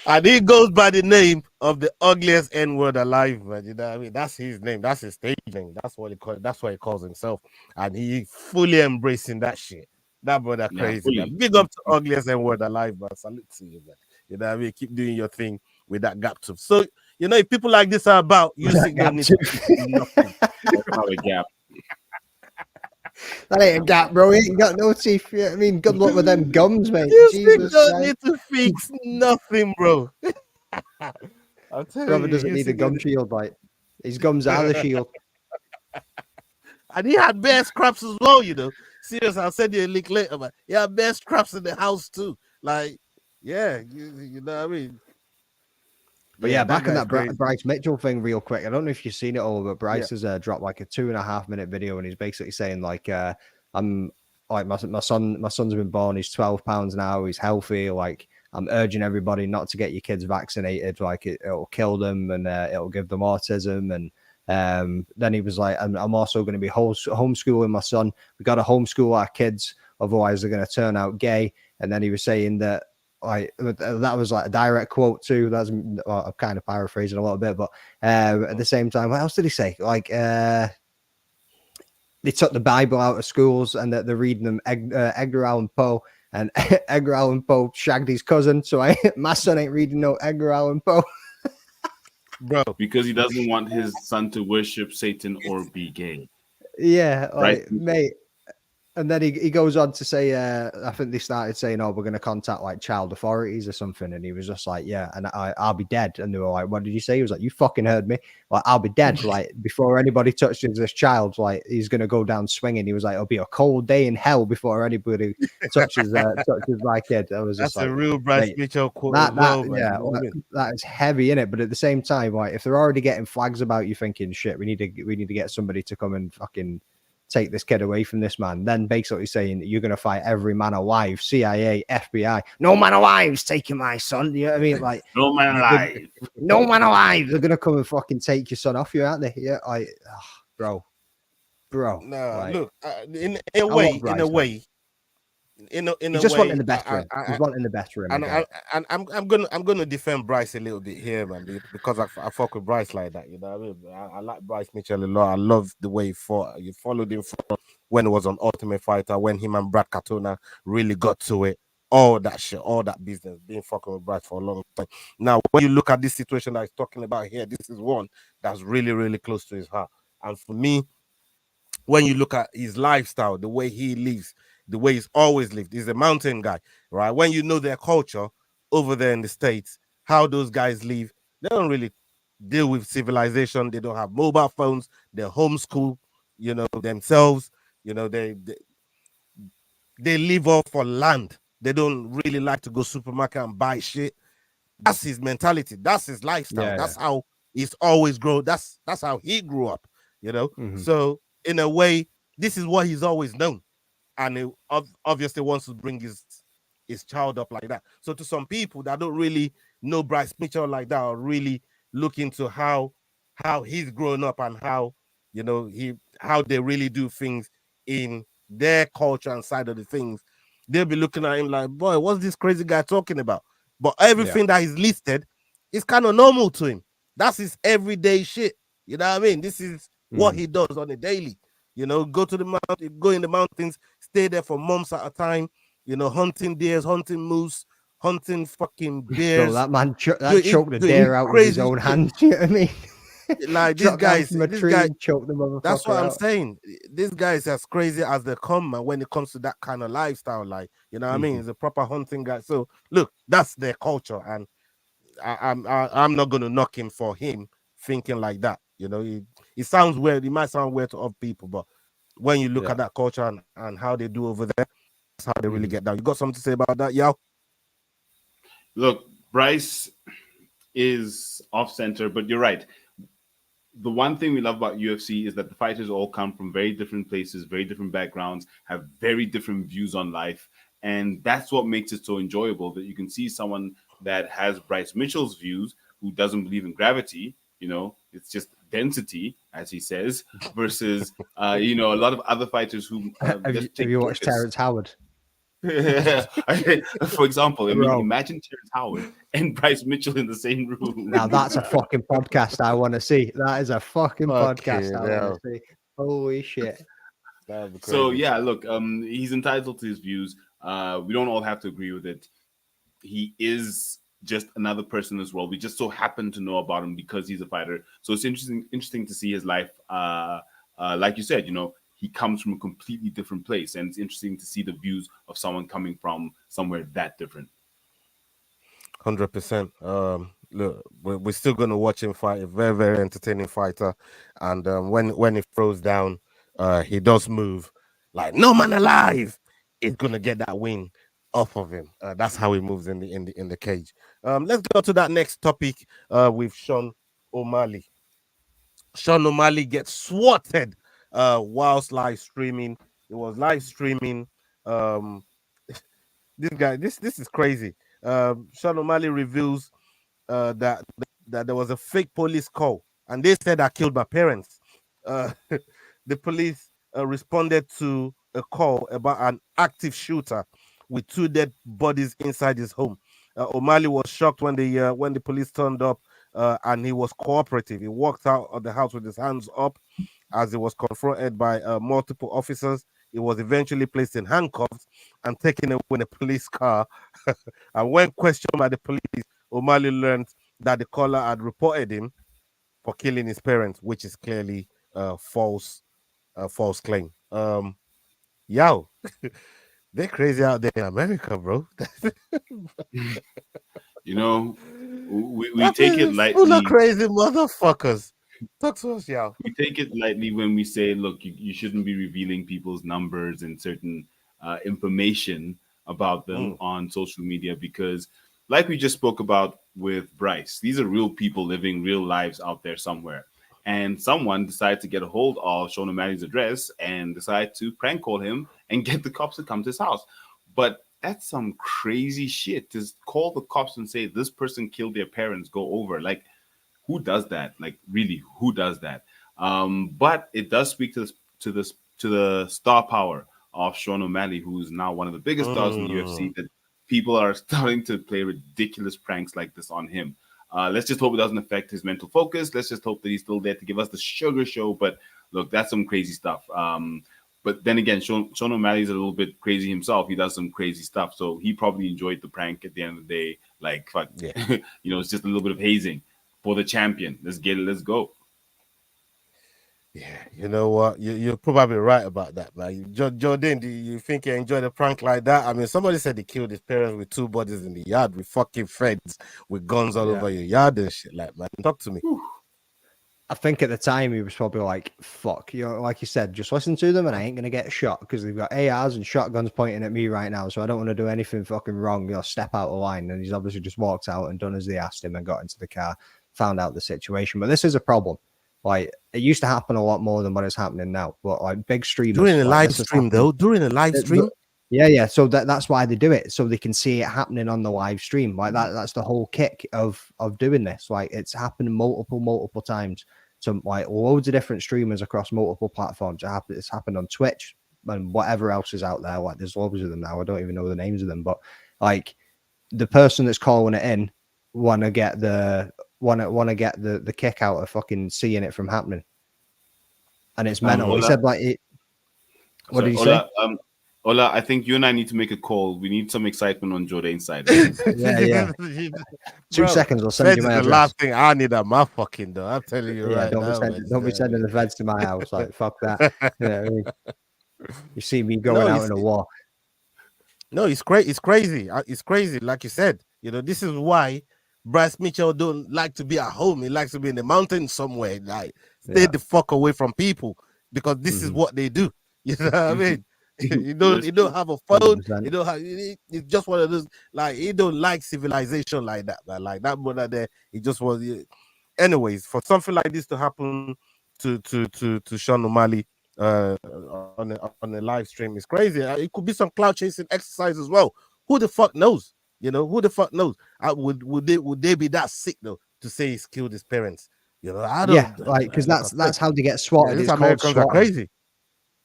And he goes by the name of the ugliest N-word alive, man. You know what I mean? That's his name. That's his stage name. That's what he calls himself. And he fully embracing that shit. That brother crazy, man. Big up to ugliest N-word alive, man. Salute to you, man. You know what I mean? Keep doing your thing with that gap tooth. So, you know, if people like this are about, you don't need to do nothing. That's not a gap. That ain't a gap, bro. He ain't got no teeth. You know what I mean, good luck with them gums, mate. You Jesus don't Christ. need to fix nothing, bro. I'll tell Brother you. doesn't need a gum shield, like his gums are the shield. And he had bare scraps as well, you know. Serious, I'll send you a link later, man. He had bare scraps in the house too. Like, yeah, you know what I mean? But yeah, back on that crazy. Bryce Mitchell thing real quick. I don't know if you've seen it all, but Bryce has dropped like a 2.5 minute video and he's basically saying like, I'm like my son's been born, he's 12 pounds now, he's healthy. Like I'm urging everybody not to get your kids vaccinated. Like it'll kill them and it'll give them autism. And then he was like, I'm also going to be homeschooling my son. We got to homeschool our kids, otherwise they're going to turn out gay. And then he was saying that, like that was like a direct quote too. That's I'm kind of paraphrasing a little bit, but at the same time, what else did he say? Like they took the Bible out of schools and that they're reading them Edgar Allan Poe, and Edgar Allan Poe shagged his cousin. So my son ain't reading no Edgar Allan Poe, bro, because he doesn't want his son to worship Satan or be gay. Yeah, like, right, mate. And then he goes on to say, I think they started saying, "Oh, we're going to contact like child authorities or something." And he was just like, "Yeah, and I'll be dead." And they were like, "What did you say?" He was like, "You fucking heard me. Like, I'll be dead. Like, before anybody touches this child, like, he's going to go down swinging." He was like, "It'll be a cold day in hell before anybody touches my kid." I was just that's like, a real Bryce Mitchell quote. That is heavy in it. But at the same time, like, if they're already getting flags about you, thinking, "Shit, we need to get somebody to come and fucking take this kid away from this man. Then basically saying that you're going to fight every man alive, CIA, FBI, no man alive's taking my son. You know what I mean? Like, No man alive. no man alive. They're going to come and fucking take your son off you, aren't they? Yeah, bro. No, Like, look, in a I way, love Bryce, in a man. way, in a He's just way, wanting the best for him. He's wanting the best for him. and I'm gonna defend Bryce a little bit here, man, because I fuck with Bryce like that. You know what I mean? I like Bryce Mitchell a lot. I love the way he fought. You followed him from when it was on Ultimate Fighter, when him and Brad Katona really got to it. All that shit, all that business, being fucking with Bryce for a long time. Now, when you look at this situation that he's talking about here, this is one that's really, really close to his heart. And for me, when you look at his lifestyle, the way he lives, the way he's always lived, he's a mountain guy, right? When you know their culture over there in the States, how those guys live, they don't really deal with civilization. They don't have mobile phones. They're homeschool, themselves. They live off for land. They don't really like to go supermarket and buy shit. That's his mentality. That's his lifestyle. That's how he's always grown. That's how he grew up, So in a way, this is what he's always known. And he obviously wants to bring his child up like that. So to some people that don't really know Bryce Mitchell like that, or really look into how he's grown up and how how they really do things in their culture and side of the things, they'll be looking at him like, boy, what's this crazy guy talking about? But everything that he's listed is kind of normal to him. That's his everyday shit. You know what I mean? This is what he does on a daily. Go to the mountain, go in the mountains, stay there for months at a time, hunting deers, hunting moose, hunting fucking bears. Bro, that man choked the deer out with his own hands. You know what I mean? Like these guys, from a tree and choked the motherfucker. That's what I'm out. saying. This guy is as crazy as they come, man, when it comes to that kind of lifestyle. Like, you know what I mean? He's a proper hunting guy. So look, that's their culture, and I'm not gonna knock him for him thinking like that. It sounds weird. It might sound weird to other people, but when you look at that culture and how they do over there, that's how they really get down. You got something to say about that, Yao? Look, Bryce is off center, but you're right. The one thing we love about UFC is that the fighters all come from very different places, very different backgrounds, have very different views on life. And that's what makes it so enjoyable, that you can see someone that has Bryce Mitchell's views, who doesn't believe in gravity, it's just density, as he says, versus, a lot of other fighters who have you watched Terrence Howard? For example, imagine Terrence Howard and Bryce Mitchell in the same room. Now that's a fucking podcast I want to see. That is a fucking podcast I want to see. Holy shit. So yeah, look, he's entitled to his views. We don't all have to agree with it. He is just another person as well. We just so happen to know about him because he's a fighter. So it's interesting to see his life. Like you said, he comes from a completely different place, and it's interesting to see the views of someone coming from somewhere that different. 100%. Look, we're still going to watch him fight. A very, very entertaining fighter. And when he throws down, he does move like no man alive. He's going to get that win off of him. That's how he moves in the cage. Let's go to that next topic with Sean O'Malley. Sean O'Malley gets swatted whilst live streaming. It was live streaming. This guy, this is crazy. Sean O'Malley reveals that there was a fake police call, and they said I killed my parents. The police responded to a call about an active shooter with 2 dead bodies inside his home. O'Malley was shocked when the police turned up, and he was cooperative. He walked out of the house with his hands up as he was confronted by multiple officers. He was eventually placed in handcuffs and taken away in a police car. And when questioned by the police, O'Malley learned that the caller had reported him for killing his parents, which is clearly false claim. Yo, they're crazy out there in America, bro. We take it lightly. Full of crazy motherfuckers. Talk to us, Yao. We take it lightly when we say, look, you shouldn't be revealing people's numbers and certain information about them on social media, because like we just spoke about with Bryce, these are real people living real lives out there somewhere. and someone decided to get a hold of Sean O'Malley's address and decide to prank call him and get the cops to come to his house. But that's some crazy shit. To call the cops and say this person killed their parents, go over. Like, who does that? Like, really, who does that? But it does speak to the star power of Sean O'Malley, who's now one of the biggest stars in the UFC. That people are starting to play ridiculous pranks like this on him. Let's just hope it doesn't affect his mental focus. Let's just hope that he's still there to give us the sugar show. But look, that's some crazy stuff. But then again, Sean O'Malley's a little bit crazy himself. He does some crazy stuff. So he probably enjoyed the prank at the end of the day. Like, fuck, Yeah. It's just a little bit of hazing for the champion. Let's get it. Let's go. Yeah, you know what? You're probably right about that, man. Jordan, do you think you enjoyed a prank like that? I mean, somebody said he killed his parents with 2 bodies in the yard with fucking feds with guns all over your yard and shit. Like, man, talk to me. I think at the time he was probably like, fuck, like you said, just listen to them and I ain't going to get shot because they've got ARs and shotguns pointing at me right now. So I don't want to do anything fucking wrong, step out of line. And he's obviously just walked out and done as they asked him and got into the car, found out the situation. But this is a problem. Like, it used to happen a lot more than what is happening now. But like big streamers. During a live stream, though? During a live stream? Yeah. So that's why they do it. So they can see it happening on the live stream. Like that's the whole kick of doing this. Like, it's happened multiple times. So like loads of different streamers across multiple platforms. It's happened on Twitch and whatever else is out there. Like, there's loads of them now. I don't even know the names of them. But like, the person that's calling it in want to get the kick out of fucking seeing it from happening, and it's mental. He said like it. What did he say? Ola, I think you and I need to make a call. We need some excitement on Jordan's side. Yeah. 2 seconds, I'll send you my address. The last thing I need at my fucking door. I'm telling you right don't now. Don't be sending the feds to my house. Like, fuck that. I mean, you see me going out in a war. No, it's crazy. It's crazy. Like you said, this is why Bryce Mitchell don't like to be at home. He likes to be in the mountains somewhere. Like, stay the fuck away from people because this is what they do. You know what I mean? You don't have a phone. 100%. You don't have. It's just one of those. Like, he don't like civilization like that. Man. Like that brother there. He just was. Anyways, for something like this to happen to Sean O'Malley on a live stream is crazy. It could be some cloud chasing exercise as well. Who the fuck knows? Who the fuck knows? Would they be that sick though to say he's killed his parents? I don't. Yeah, like, because that's how they get swatted. These Americans are crazy.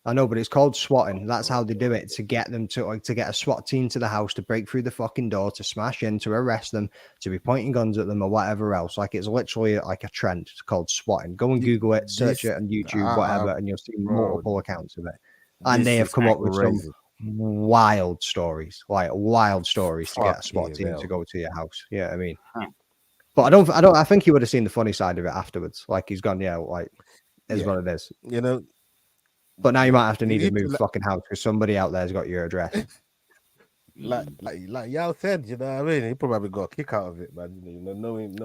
I know, but it's called swatting. That's how they do it, to get them to get a SWAT team to the house, to break through the fucking door, to smash in, to arrest them, to be pointing guns at them or whatever else. Like, it's literally like a trend. It's called swatting. Go and Google it, search it on YouTube, whatever, and you'll see multiple accounts of it. And they have come up with some wild stories, to get a SWAT team to go to your house. Yeah, I mean, but I think he would have seen the funny side of it afterwards. Like, he's gone, what it is. But now you might have to need to move the fucking house because somebody out there's got your address. like Yao said, you know what I mean? He probably got a kick out of it, man. Knowing.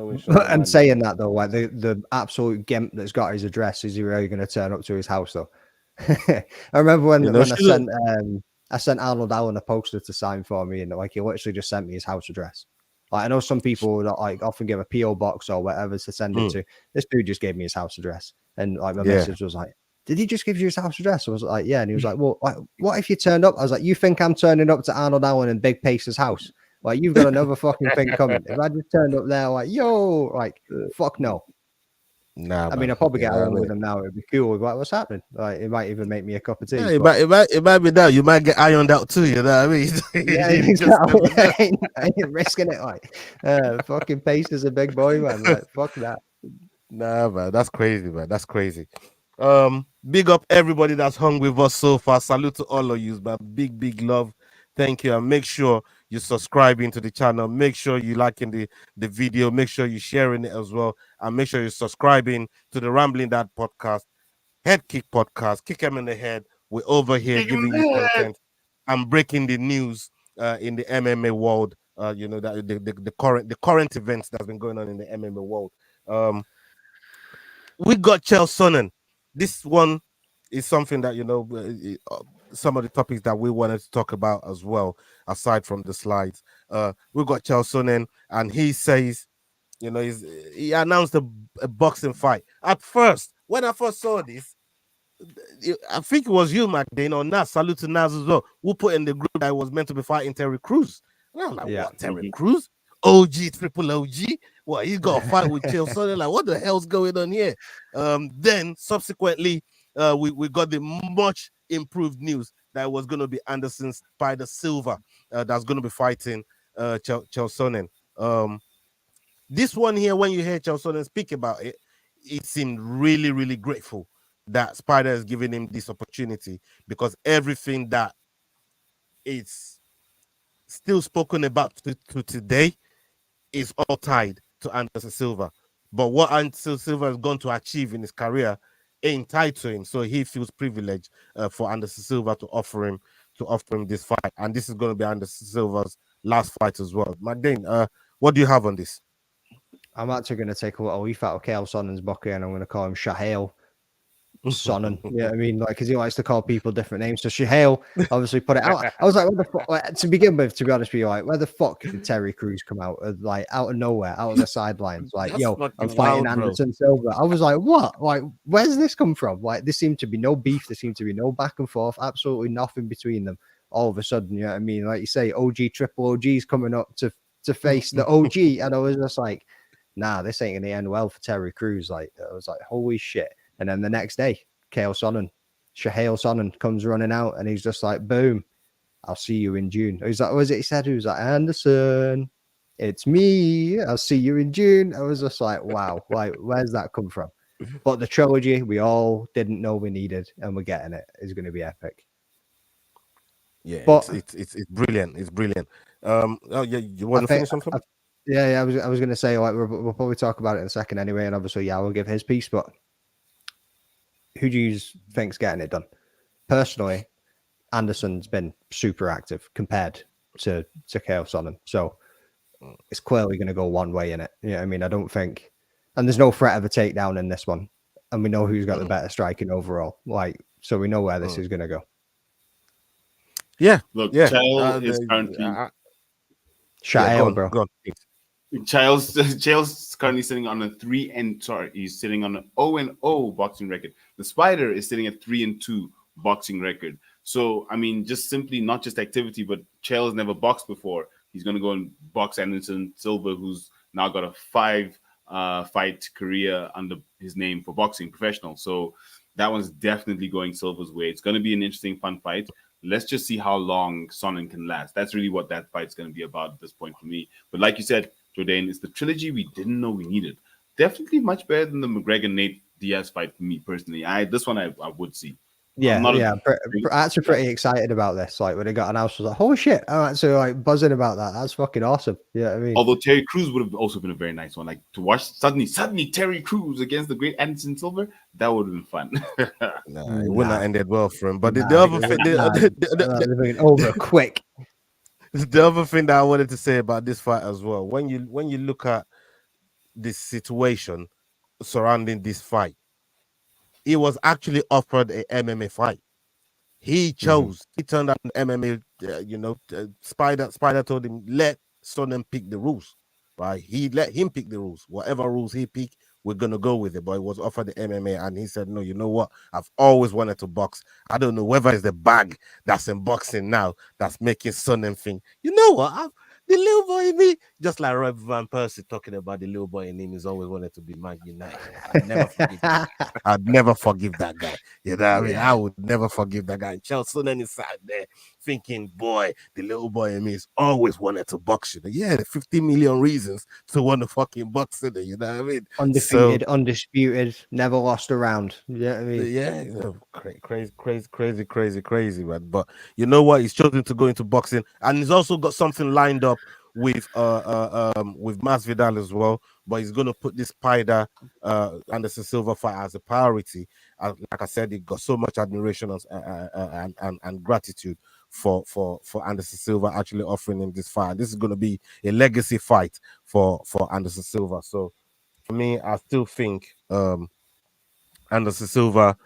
And saying that though, like the absolute gimp that's got his address, is he really going to turn up to his house though? I remember when I sent Arnold Allen a poster to sign for me, and like, he literally just sent me his house address. Like, I know some people that like often give a PO box or whatever to send it to. This dude just gave me his house address, and like my message was like, did he just give you his house address? I was like, yeah. And he was like, well, what if you turned up? I was like, you think I'm turning up to Arnold Allen and Big Pace's house? Like, you've got another fucking thing coming. If I just turned up there, like, yo, like, fuck no. Nah, I mean, I'll probably get along with him now. It'd be cool. Like, what's happening? Like, it might even make me a cup of tea. Yeah, it might be that. You might get ironed out too. You know what I mean? Yeah, exactly. I ain't risking it. Like, fucking Pace is a big boy, man. Like, fuck that. Nah, man, that's crazy, man. That's crazy. Big up everybody that's hung with us so far. Salute to all of you, man. Big love. Thank you. And make sure you're subscribing to the channel. Make sure you're liking the video. Make sure you're sharing it as well. And make sure you're subscribing to the Rambling Dad podcast, Head Kick podcast. Kick him in the head. We're over here giving you content and breaking the news in the MMA world. That the current events that's been going on in the MMA world. We got Chael Sonnen. This one is something that, some of the topics that we wanted to talk about as well, aside from the slides. We got Chael Sonnen, and he says You know, he announced a boxing fight. At first, when I first saw this, I think it was you, McDane, or Nas, salute to Nas as well, who put in the group that I was meant to be fighting Terry Crews. And I'm like, Yeah. what, Terry Crews? OG, triple OG? What, he's got a fight with Chael Sonnen? Like, what the hell's going on here? Then, subsequently, we got the much improved news that it was going to be Anderson Spider Silva that's going to be fighting Chael Sonnen. This one here, when you hear Chael Sonnen speak about it, it seemed really, really grateful that Spider is giving him this opportunity, because everything that is still spoken about to today is all tied to Anderson Silva. But what Anderson Silva is going to achieve in his career ain't tied to him, so he feels privileged for Anderson Silva to offer him this fight, and this is going to be Anderson Silva's last fight as well. Magdane, what do you have on this? I'm actually going to take a little leaf out of Chael Sonnen's book here, and I'm going to call him Shahail Sonnen. Yeah, I mean, like, because he likes to call people different names. So Shahail obviously put it out. I was like, what the fuck? Like, to begin with, to be honest with you, like, where the fuck did Terry Crews come out? Like, out of nowhere, out of the sidelines. Like, That's yo, I'm fucking fighting wild, bro. Anderson Silva. I was like, what? Like, where's this come from? Like, there seemed to be no beef. There seemed to be no back and forth. Absolutely nothing between them. All of a sudden, you know what I mean? Like you say, OG, triple OG's coming up to face the OG. And I was just like, nah, this ain't going to end well for Terry Crews. Like, I was like, holy shit. And then the next day, Chael Sonnen comes running out, and he's just like, boom, I'll see you in June. He's like, what was it he said? He was like, Anderson, it's me. I'll see you in June. I was just like, wow, like, where's that come from? But the trilogy we all didn't know we needed, and we're getting it. It's going to be epic. Yeah, but it's brilliant. It's brilliant. Oh yeah, you want to finish on something? Yeah, I was going to say, like, we'll probably talk about it in a second anyway, and obviously, yeah, we'll give his piece, but who do you think's getting it done? Personally, Anderson's been super active compared to Chael Sonnen, so it's clearly going to go one way in it. Yeah, I mean, I don't think, and there's no threat of a takedown in this one, and we know who's got the better striking overall. Like, so we know where this is going to go. Yeah, look, yeah. Chael is currently Shahail, bro. Go on. Chael's currently sitting on a 3-0. He's sitting on an 0-0 boxing record. The Spider is sitting at 3-2 boxing record. So I mean, just simply not just activity, but Chael has never boxed before. He's going to go and box Anderson Silva, who's now got a 5-fight career under his name for boxing professional. So that one's definitely going Silva's way. It's going to be an interesting, fun fight. Let's just see how long Sonnen can last. That's really what that fight's going to be about at this point for me. But like you said, Jordan, it's the trilogy we didn't know we needed. Definitely much better than the McGregor Nate Diaz fight for me personally. This one I would see. Yeah, I'm actually pretty excited about this. Like, when it got announced, I was like, holy shit, I'm actually like buzzing about that. That's fucking awesome. Yeah, I mean, although Terry Crews would have also been a very nice one. Like, to watch suddenly Terry Crews against the great Anderson Silva, that would have been fun. It wouldn't have ended well for him. But the other thing, over quick. The other thing that I wanted to say about this fight as well, when you look at this situation surrounding this fight, he was actually offered a MMA fight. He chose. He turned down MMA. Spider told him, let Sonnen pick the rules. Right? He let him pick the rules. Whatever rules he picked, we're gonna go with it. But he was offered the MMA, and he said, no, you know what? I've always wanted to box. I don't know whether it's the bag that's in boxing now that's making Sonnen think, you know what? The little boy in me, just like Rob Van Persie talking about the little boy in him, he's always wanted to be Man United. I'd never forgive that guy. You know what I mean? I would never forgive that guy. And Chelsea then is sat there thinking, boy, the little boy in me has always wanted to box you. Yeah, the 50 million reasons to want to fucking box it. You know what I mean? Undefeated, undisputed, never lost a round. Yeah, I mean, yeah, crazy, man. But you know what? He's chosen to go into boxing, and he's also got something lined up with Masvidal as well. But he's gonna put this Spider Anderson Silva fight as a priority. Like I said, he got so much admiration and gratitude for Anderson Silva actually offering him this fight. This is gonna be a legacy fight for Anderson Silva. So for me, I still think Anderson Silva,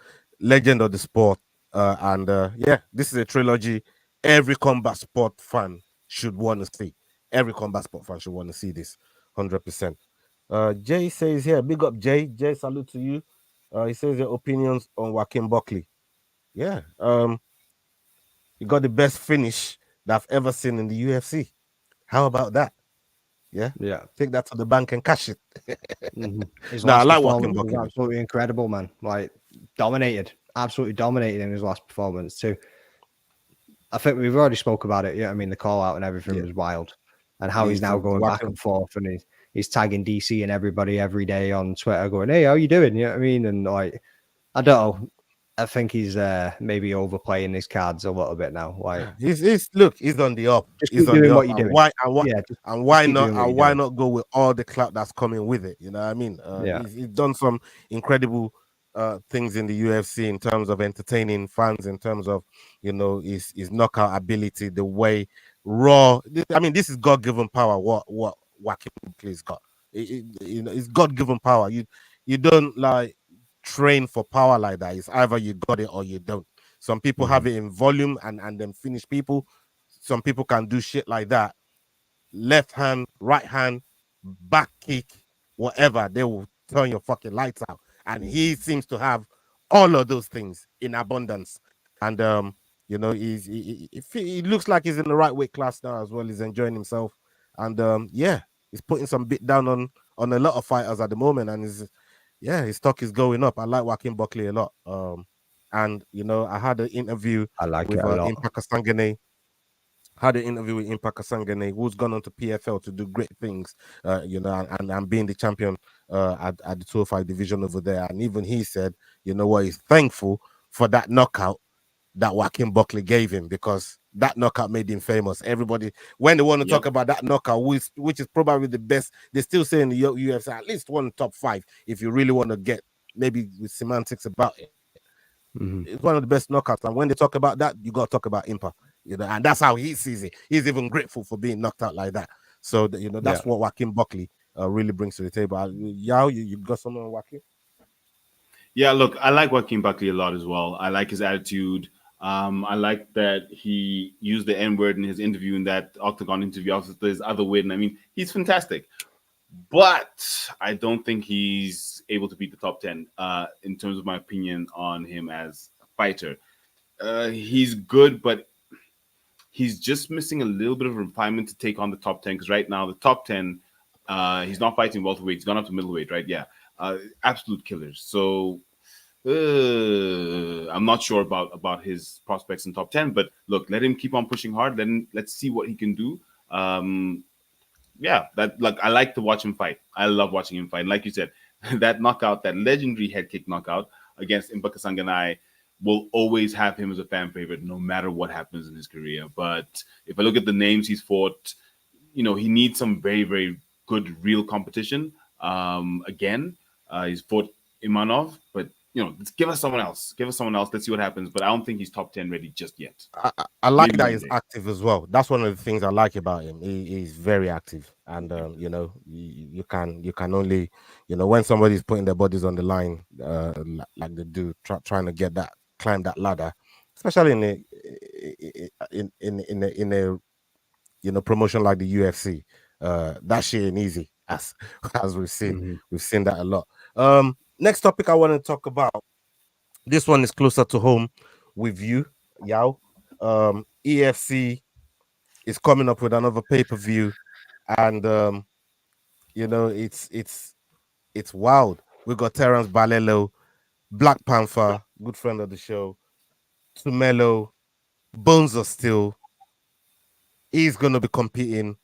legend of the sport, this is a trilogy every combat sport fan should want to see. Every combat sport fan should want to see this, 100%. Jay says here, big up Jay. Jay, salute to you. He says your opinions on Joaquin Buckley. Yeah. He got the best finish that I've ever seen in the UFC. How about that? Yeah. Yeah. Take that to the bank and cash it. His No, I last like Joaquin performance was Buckley. absolutely incredible, man. Like absolutely dominated in his last performance too. I think we've already spoke about it. Yeah, I mean the call out and everything Yeah. was wild, and how he's now going back and forth, and he's tagging DC and everybody every day on Twitter, going, "Hey, how you doing?" You know what I mean? And like, I don't know. I think he's maybe overplaying his cards a little bit now. Like, He's on the up. just He's keep on the doing up. what you're And doing. why Yeah, and just why keep not doing what and you're why doing. not go with all the clout that's coming with it? You know what I mean? Yeah. He's done some incredible things in the UFC in terms of entertaining fans, in terms of his knockout ability, the way raw. I mean, this is God given power. What Joaquin Buckley's got. It's God given power. You don't like train for power like that. It's either you got it or you don't. Some people have it in volume and then finish people. Some people can do shit like that. Left hand, right hand, back kick, whatever. They will turn your fucking lights out. And he seems to have all of those things in abundance. And he looks like he's in the right weight class now as well. He's enjoying himself. And yeah, he's putting some bit down on a lot of fighters at the moment. And his stock is going up. I like Joaquin Buckley a lot. And I had an interview I like with it a lot. Impact Sangane. Had an interview with Impact Sangane, who's gone on to PFL to do great things, and being the champion at the 205 division over there. And even he said, you know what, he's thankful for that knockout that Joaquin Buckley gave him, because that knockout made him famous. Everybody, when they want to talk about that knockout, which is probably the best, they still say in the UFC at least one top 5 if you really want to get maybe with semantics about it. It's one of the best knockouts. And when they talk about that, you got to talk about Impact, and that's how he sees it. He's even grateful for being knocked out like that. So, that's what Joaquin Buckley really brings to the table. Yao, you got something on Joaquin? Yeah, look, I like Joaquin Buckley a lot as well. I like his attitude. I like that he used the N word in his interview, in that Octagon interview, also his other win. I mean, he's fantastic. But I don't think he's able to beat the top 10 in terms of my opinion on him as a fighter. He's good, but he's just missing a little bit of refinement to take on the top 10, because right now the top 10, he's not fighting welterweight. He's gone up to middleweight, right? Yeah. Absolute killers. So I'm not sure about his prospects in top 10, but look, let him keep on pushing hard. Let's see what he can do. Yeah, I like to watch him fight. I love watching him fight. And like you said, that knockout, that legendary head kick knockout against Mbaka Sanganai, will always have him as a fan favorite, no matter what happens in his career. But if I look at the names he's fought, he needs some very, very good real competition. Again, he's fought Imanov, but give us someone else. Give us someone else. Let's see what happens. But I don't think he's top 10 ready just yet. I like that he's active as well. That's one of the things I like about him. He's very active, and you can only when somebody's putting their bodies on the line, like they do, trying to climb that ladder, especially in a promotion like the UFC. That shit ain't easy, as we've seen. We've seen that a lot. Next topic I want to talk about. This one is closer to home with you, Yao. EFC is coming up with another pay-per-view, and it's wild. We got Terence Balelo, Black Panther, good friend of the show, Tumelo, Bones of Steel. He's gonna be competing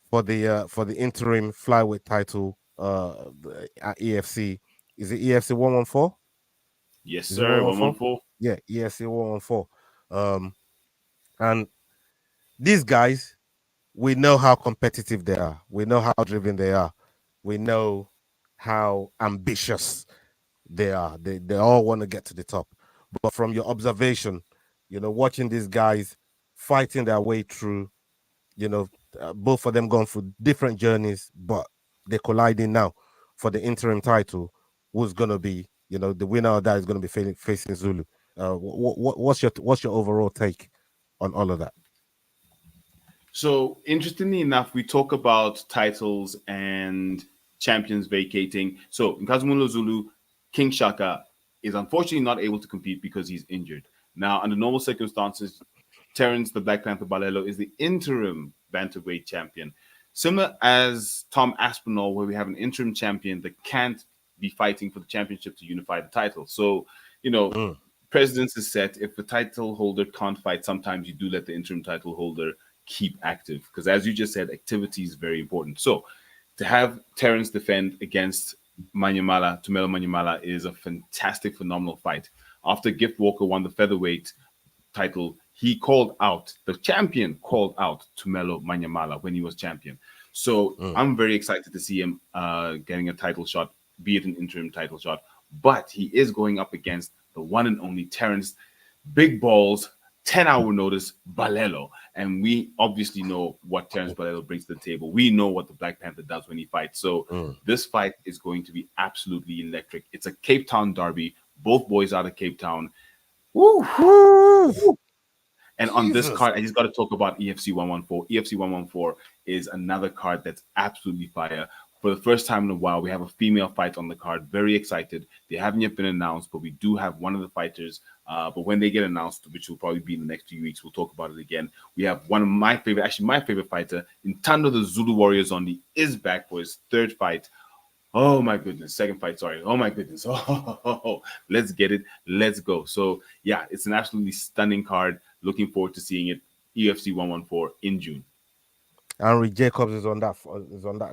for the interim flyweight title at EFC. Is it EFC 114? Yes, sir. 114. Yeah, EFC 114. And these guys, we know how competitive they are. We know how driven they are. We know how ambitious they are. They all want to get to the top. But from your observation, watching these guys fighting their way through, both of them going through different journeys, but they're colliding now for the interim title. Who's going to be, the winner of that is going to be facing Zulu. What's your overall take on all of that? So, interestingly enough, we talk about titles and champions vacating. So Nkazumulo Zulu, King Shaka is unfortunately not able to compete because he's injured. Now, under normal circumstances, Terence the Black Panther Balelo is the interim bantamweight champion. Similar as Tom Aspinall, where we have an interim champion that can't be fighting for the championship to unify the title. So, precedence is set. If the title holder can't fight, sometimes you do let the interim title holder keep active. Because as you just said, activity is very important. So to have Terence defend against Tumelo Manyamala is a fantastic, phenomenal fight. After Gift Walker won the featherweight title, the champion called out Tumelo Manyamala when he was champion. So I'm very excited to see him getting a title shot, be it an interim title shot. But he is going up against the one and only Terence Big Balls, 10-hour notice Balelo. And we obviously know what Terence Balelo brings to the table. We know what the Black Panther does when he fights. So this fight is going to be absolutely electric. It's a Cape Town derby. Both boys out of Cape Town. Woo! Woo! And on this card, I just got to talk about EFC 114. EFC 114 is another card that's absolutely fire. For the first time in a while, we have a female fight on the card. Very excited. They haven't yet been announced, but we do have one of the fighters. But when they get announced, which will probably be in the next few weeks, we'll talk about it again. We have one of my favorite, actually my favorite fighter, Ntando the Zulu Warrior Zondi, is back for his third fight. Oh my goodness, second fight, sorry. Oh my goodness. Oh, let's get it. Let's go. So yeah, it's an absolutely stunning card. Looking forward to seeing it. EFC 114 in June. Henry Jacobs is on that.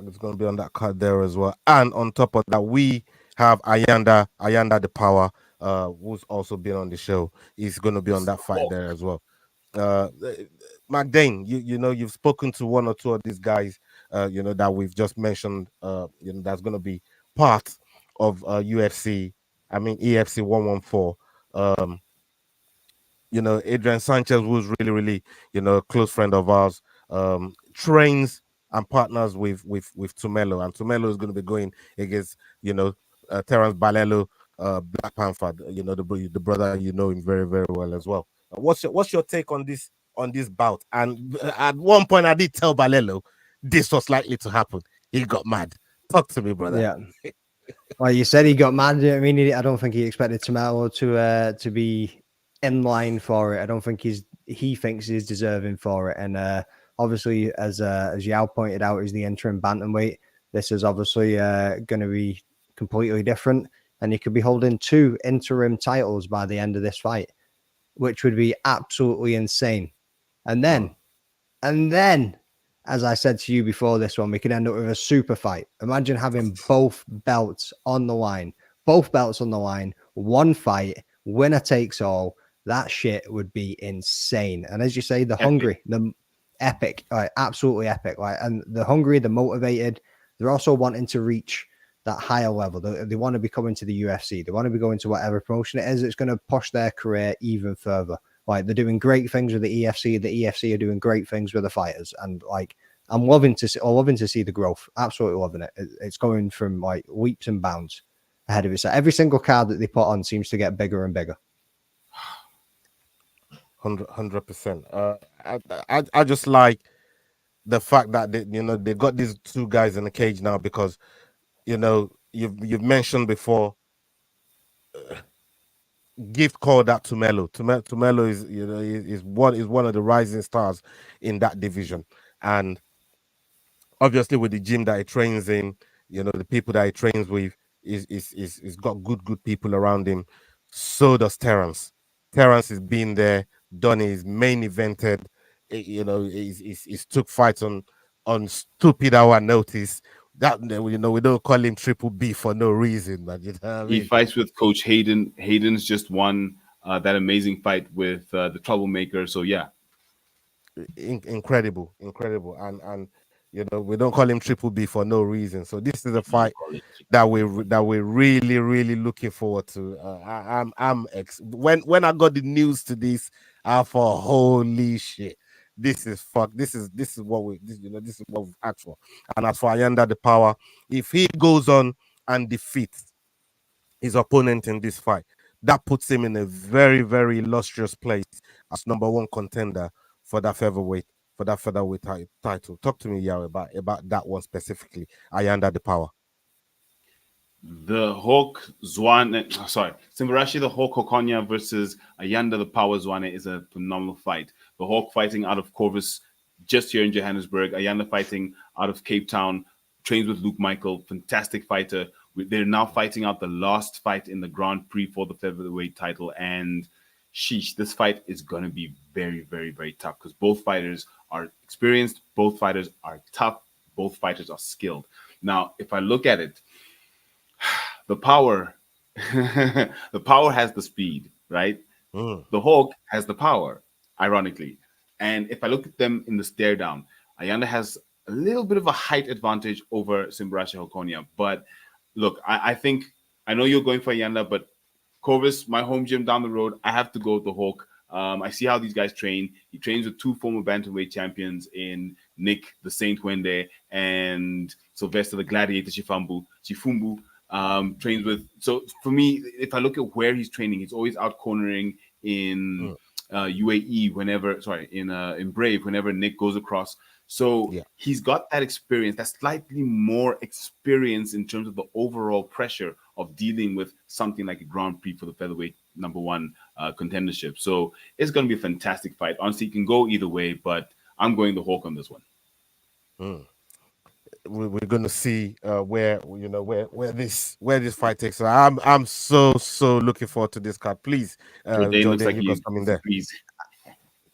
It's going to be on that card there as well. And on top of that, we have Ayanda the Power, who's also been on the show. He's going to be on that fight there as well. McDane, you've spoken to one or two of these guys, that we've just mentioned. That's going to be part of UFC. I mean EFC 114. Adrian Sanchez, who's really, really, a close friend of ours, trains and partners with Tumelo, and Tumelo is going to be going against, Terence Balelo, Black Panther, the brother, him very, very well as well. What's your take on this bout? And at one point, I did tell Balelo this was likely to happen. He got mad. Talk to me, brother. Yeah. Well, you said he got mad. I mean, I don't think he expected Tumelo to be in line for it. I don't think he thinks he's deserving for it. And obviously, as Yao pointed out, is the interim bantamweight. This is obviously going to be completely different, and he could be holding 2 interim titles by the end of this fight, which would be absolutely insane. And then, as I said to you before this one, we could end up with a super fight. Imagine having both belts on the line, one fight, winner takes all. That shit would be insane. And as you say, the hungry, the epic, absolutely epic. And the hungry, the motivated, they're also wanting to reach that higher level. They want to be coming to the UFC. They want to be going to whatever promotion it is. It's going to push their career even further. They're doing great things with the EFC. The EFC are doing great things with the fighters. And I'm loving to see the growth. Absolutely loving it. It's going from leaps and bounds ahead of itself. Every single card that they put on seems to get bigger and bigger. 100%. I just like the fact that they got these 2 guys in the cage now, because you've mentioned before. Gift called that Tumelo. Tumelo is one of the rising stars in that division, and obviously with the gym that he trains in, the people that he trains with, is got good people around him. So does Terence. Terence has been there, done his main evented. He's took fights on stupid hour notice. That we don't call him Triple B for no reason, but he fights with Coach Hayden. Hayden's just won that amazing fight with the Troublemaker. So yeah, incredible, and we don't call him Triple B for no reason. So this is a fight that we're really, really looking forward to. When I got the news to this, I thought, holy shit. This is what this is what we've asked for. And as for Ayanda the Power, if he goes on and defeats his opponent in this fight, that puts him in a very, very illustrious place as number 1 contender for that featherweight title. Talk to me, Yao, about that one specifically, Ayanda the Power. The Hawk Zwane, Simbarashi the Hawk Hokonya versus Ayanda the Power Zwane is a phenomenal fight. The Hawk fighting out of Corvus, just here in Johannesburg. Ayanda fighting out of Cape Town, trains with Luke Michael, fantastic fighter. They're now fighting out the last fight in the Grand Prix for the featherweight title, and sheesh, this fight is going to be very, very, very tough because both fighters are experienced, both fighters are tough, both fighters are skilled. Now, if I look at it, the power, the power has the speed, right? Mm. The Hawk has the power, ironically. And if I look at them in the stare down, Ayanda has a little bit of a height advantage over Simbrashi Hokonia. But look, I think I know you're going for Ayanda, but Corvus, my home gym down the road, I have to go with the Hawk. I see how these guys train. He trains with two former bantamweight champions in Nick the Saint Wende and Sylvester the Gladiator Chifumbu. Trains with. So for me, if I look at where he's training, he's always out cornering in Mm. UAE whenever, sorry, in Brave whenever Nick goes across. So Yeah. he's got that experience, that slightly more experience in terms of the overall pressure of dealing with something like a Grand Prix for the featherweight number one contendership. So it's going to be a fantastic fight. Honestly, it can go either way, but I'm going the Hawk on this one. Mm. We're gonna see where this fight takes. So I'm so looking forward to this card. Please, Jordan looks Jordan, like you got he something there. disagrees.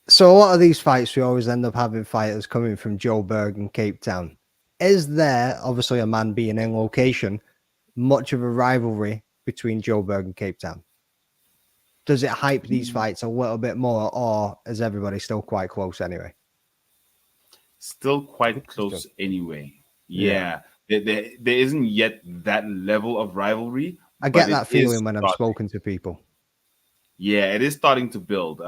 So a lot of these fights, we always end up having fighters coming from Joburg and Cape Town. Is there, obviously a man being in location, much of a rivalry between Joburg and Cape Town? Does it hype these fights a little bit more, or is everybody still quite close anyway? Still quite Good close question. anyway. Yeah. Yeah. There isn't yet that level of rivalry, I but get it that is feeling when I'm starting. spoken to people. Yeah, it is starting to build.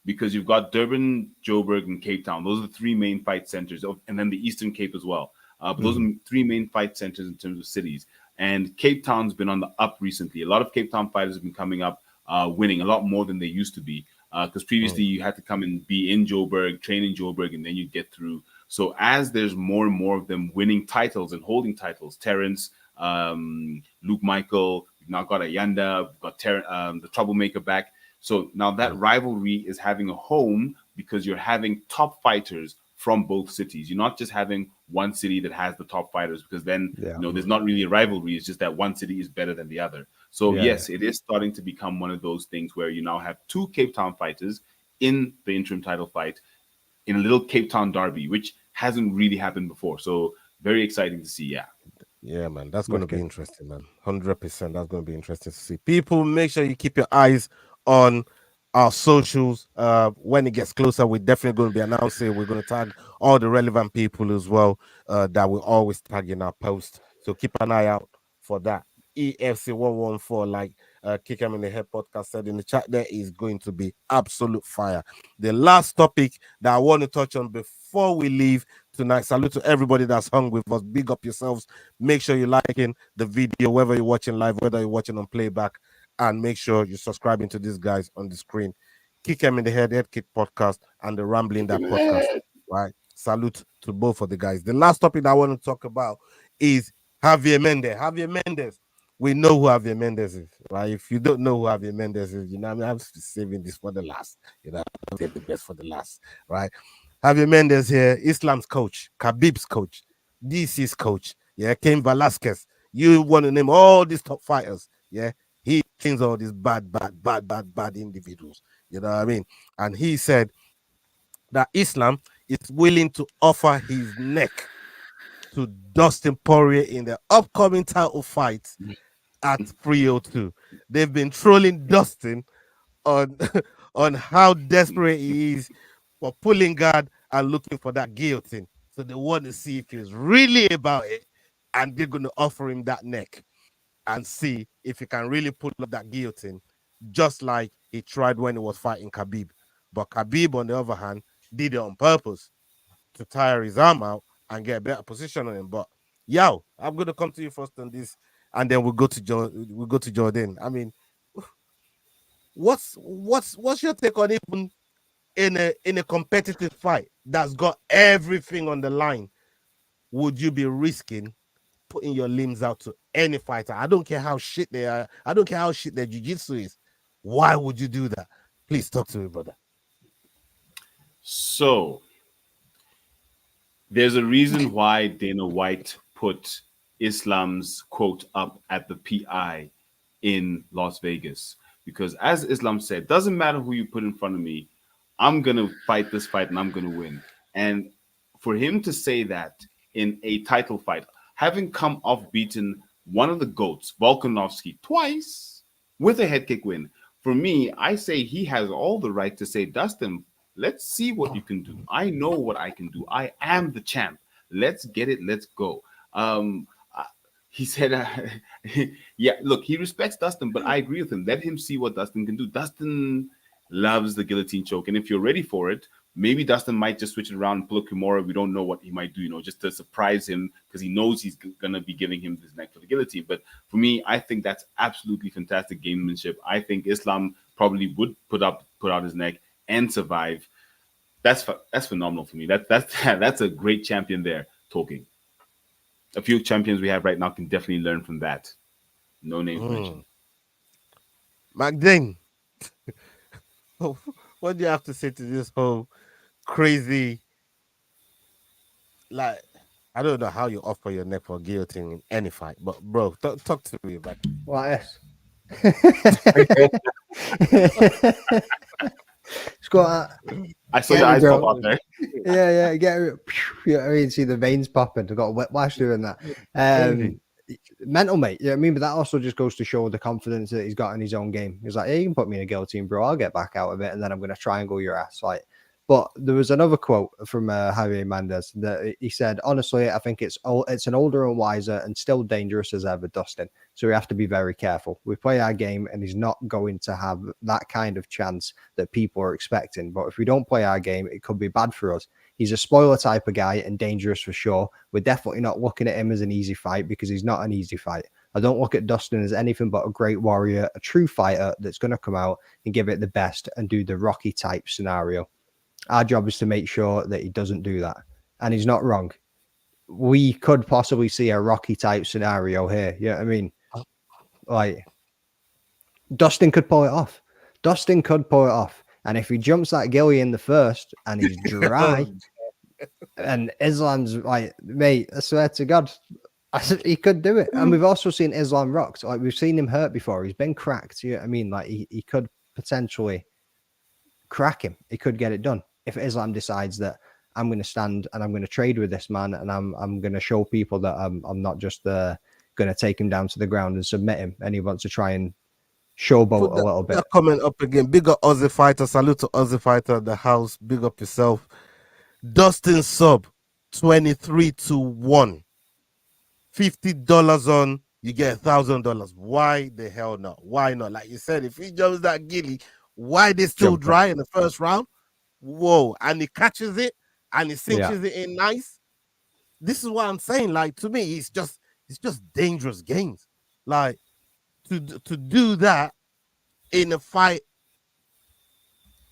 Because you've got Durban, Joburg, and Cape Town. Those are the three main fight centers, and then the Eastern Cape as well. But those are three main fight centers in terms of cities. And Cape Town's been on the up recently. A lot of Cape Town fighters have been coming up, winning a lot more than they used to be. Because previously you had to come and be in Joburg, train in Joburg, and then you get through. So as there's more and more of them winning titles and holding titles, Terrence, Luke Michael, we've now got Ayanda, we've got the troublemaker back. So now that rivalry is having a home because you're having top fighters from both cities. You're not just having one city that has the top fighters because then Yeah. there's not really a rivalry. It's just that one city is better than the other. So Yeah, yes, it is starting to become one of those things where you now have two Cape Town fighters in the interim title fight in a little Cape Town derby, which hasn't really happened before. So very exciting to see. Yeah. Yeah, man, that's going to be Wicked. interesting, man. 100%. That's going to be interesting to see. People, make sure you keep your eyes on our socials. When it gets closer, we're definitely going to be announcing. We're going to tag all the relevant people as well that we always tag in our post. So keep an eye out for that. EFC 114, like Kick 'em in the Head podcast said in the chat, there is going to be absolute fire. The last topic that I want to touch on before we leave tonight. Salute to everybody that's hung with us. Big up yourselves. Make sure you're liking the video, whether you're watching live, whether you're watching on playback, and make sure you're subscribing to these guys on the screen. Kick them in the Head Kick podcast, and the Rambling That podcast. Right. Salute to both of the guys. The last topic that I want to talk about is Javier Mendez. Javier Mendez. We know who Javier Mendez is, right? If you don't know who Javier Mendez is, I'm saving this for the last. I'll save the best for the last, right? Javier Mendez here, Islam's coach, Khabib's coach, DC's coach, yeah, Cain Velasquez. You want to name all these top fighters, yeah? He trains all these bad individuals, you know what I mean? And he said that Islam is willing to offer his neck to Dustin Poirier in the upcoming title fight at 302. They've been trolling Dustin on on how desperate he is for pulling guard and looking for that guillotine. So they want to see if he's really about it, and they're going to offer him that neck and see if he can really pull up that guillotine, just like he tried when he was fighting Khabib. But Khabib, on the other hand, did it on purpose to tire his arm out and get a better position on him. But yo, I'm going to come to you first on this, and then we'll go to Jordan. I mean, what's your take on even in a competitive fight that's got everything on the line? Would you be risking putting your limbs out to any fighter. I don't care how shit they are. I don't care how shit their jiu-jitsu is. Why would you do that? Please talk to me, brother. So there's a reason why Dana White put Islam's quote up at the PI in Las Vegas. Because as Islam said, doesn't matter who you put in front of me, I'm going to fight this fight and I'm going to win. And for him to say that in a title fight, having come off beaten one of the GOATs, Volkanovski, twice with a head kick win, for me, I say he has all the right to say, Dustin, let's see what you can do. I know what I can do. I am the champ. Let's get it. Let's go. He said, yeah, look, he respects Dustin, but I agree with him. Let him see what Dustin can do. Dustin loves the guillotine choke. And if you're ready for it, maybe Dustin might just switch it around and pull a Kimura. We don't know what he might do, just to surprise him because he knows he's going to be giving him his neck for the guillotine. But for me, I think that's absolutely fantastic gamemanship. I think Islam probably would put out his neck and survive. That's phenomenal for me. That's a great champion there talking. A few champions we have right now can definitely learn from that. No names mentioned. McDing, what do you have to say to this whole crazy, like, I don't know how you offer your neck for guillotine in any fight, but bro, talk to me about it. What Scott, I saw your eyes pop out there. Yeah, get it. I mean, see the veins popping. I got a whiplash doing that. Mental, mate. Yeah, I mean, but that also just goes to show the confidence that he's got in his own game. He's like, hey, you can put me in a guillotine, bro. I'll get back out of it, and then I'm going to triangle your ass. Like, but there was another quote from Javier Mendez that he said, honestly, I think it's an older and wiser and still dangerous as ever, Dustin. So we have to be very careful. We play our game, and he's not going to have that kind of chance that people are expecting. But if we don't play our game, it could be bad for us. He's a spoiler type of guy and dangerous for sure. We're definitely not looking at him as an easy fight because he's not an easy fight. I don't look at Dustin as anything but a great warrior, a true fighter that's going to come out and give it the best and do the Rocky type scenario. Our job is to make sure that he doesn't do that. And he's not wrong. We could possibly see a Rocky type scenario here. Yeah, I mean, like, Dustin could pull it off. And if he jumps that gilly in the first and he's dry, and Islam's like, mate, I swear to God, he could do it. And we've also seen Islam rocked. Like, we've seen him hurt before. He's been cracked. You know what I mean? Like, he could potentially crack him. He could get it done. If Islam decides that I'm going to stand and I'm going to trade with this man and I'm going to show people that I'm not just going to take him down to the ground and submit him, and he wants to try and showboat a little bit. Comment up again. Big up Aussie Fighter. Salute to Aussie Fighter at the house. Big up yourself. Dustin sub 23-1. $50 on, you get $1,000. Why the hell not? Why not? Like you said, if he jumps that gilly, why they still dry in the first round? Whoa, and he catches it and he cinches it in nice. This is what I'm saying. Like, to me, it's just dangerous games. Like, to do that in a fight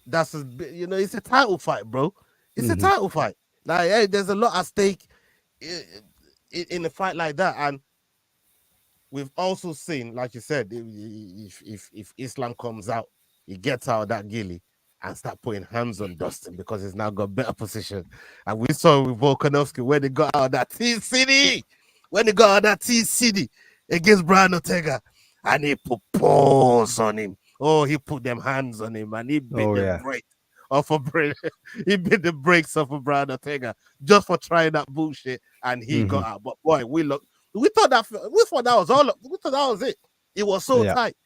that's it's a title fight, bro. It's a title fight. Like, hey, there's a lot at stake in a fight like that. And we've also seen, like you said, if Islam comes out, he gets out of that gilly and start putting hands on Dustin because he's now got better position. And we saw with Volkanovski when they got out of that T-City, against Brian Ortega, and he put paws on him. Oh, he put them hands on him, and he bit the brakes off of he bit the brakes off of Brian Ortega just for trying that bullshit, and he got out. But boy, we thought that was all. We thought that was it. It was so tight.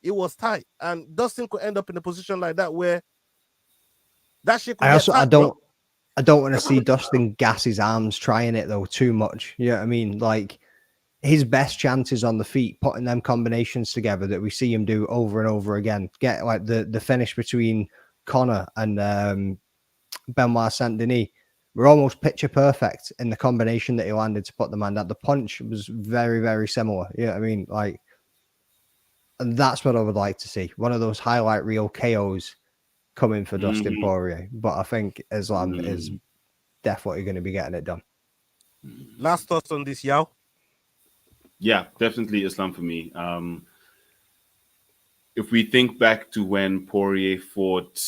It was tight, and Dustin could end up in a position like that where that shit. I don't want to see Dustin gas his arms trying it though too much. You know what I mean? Like, his best chances on the feet, putting them combinations together that we see him do over and over again. Get like the finish between Conor and Benoit Saint-Denis were almost picture perfect in the combination that he landed to put the man down. The punch was very, very similar. You know what I mean? Like, and that's what I would like to see. One of those highlight reel KOs coming for Dustin Poirier. But I think Islam is definitely going to be getting it done. Last thoughts on this, Yao? Yeah, definitely Islam for me. If we think back to when Poirier fought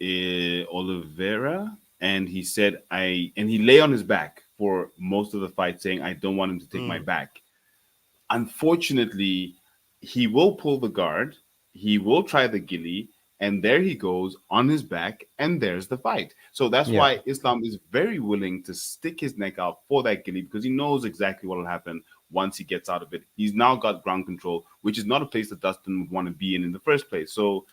Oliveira, and he said, and he lay on his back for most of the fight, saying, I don't want him to take my Mm. back. Unfortunately, he will pull the guard, he will try the gilly, and there he goes on his back, and there's the fight. So that's Yeah. why Islam is very willing to stick his neck out for that gilly because he knows exactly what will happen once he gets out of it. He's now got ground control, which is not a place that Dustin would want to be in the first place. So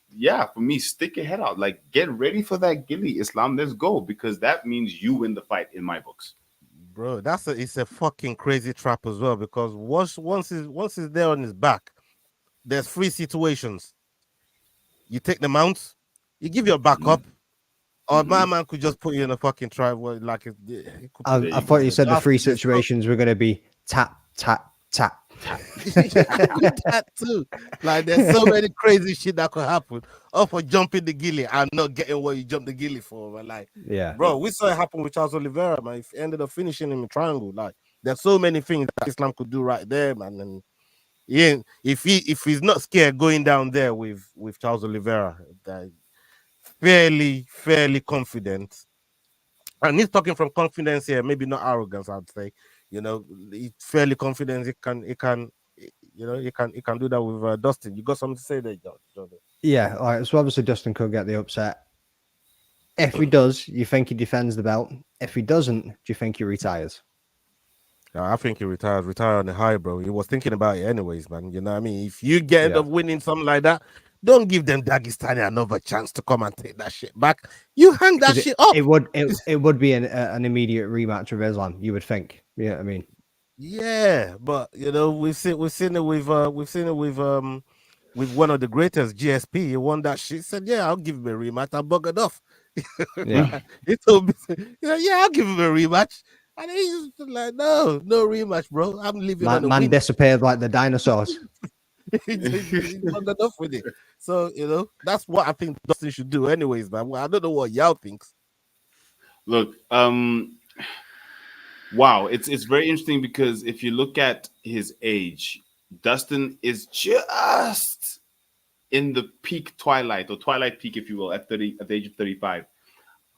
yeah, for me, stick your head out. Like, get ready for that gilly, Islam. Let's go because that means you win the fight in my books. Bro, it's a fucking crazy trap as well because once he's there on his back, there's three situations. You take the mount, you give your back Mhm. up, or my Mhm. man could just put you in a fucking trap where like he could put There I you thought go. you said the just three there's so situations were going to be tap, tap, tap. I could that too. Like there's so many crazy shit that could happen. Or for jumping the gilly and not getting what you jumped the gilly for. But like, Yeah. bro, we saw it happen with Charles Oliveira, man. If ended up finishing him in triangle. Like there's so many things that Islam could do right there, man. And yeah, if he's not scared going down there with Charles Oliveira, that fairly confident. And he's talking from confidence here, maybe not arrogance, I'd say. You know, he's fairly confident he can do that with Dustin. You got something to say there, Jordan? Yeah. All right. So obviously Dustin could get the upset. If he does, you think he defends the belt? If he doesn't, do you think he retires? I think he retire on the high, bro. He was thinking about it anyways, man. You know what I mean? If you get end Yeah. up winning something like that, don't give them Dagestani another chance to come and take that shit back. You hang that Because shit up. it would be an immediate rematch of Islam, you would think. Yeah, I mean, Yeah, but you know, we've seen it with one of the greatest, GSP. He won that shit. Said, yeah, I'll give him a rematch. I buggered off. yeah. He told me, yeah, I'll give him a rematch. And he's just like, no rematch, bro. I'm leaving on a Man win. disappeared like the dinosaurs. He's buggered off with it. So, you know, that's what I think Dustin should do anyways, man. Well, I don't know what y'all thinks. Look, wow, it's very interesting because if you look at his age, Dustin is just in the peak twilight or twilight peak, if you will, at the age of 35.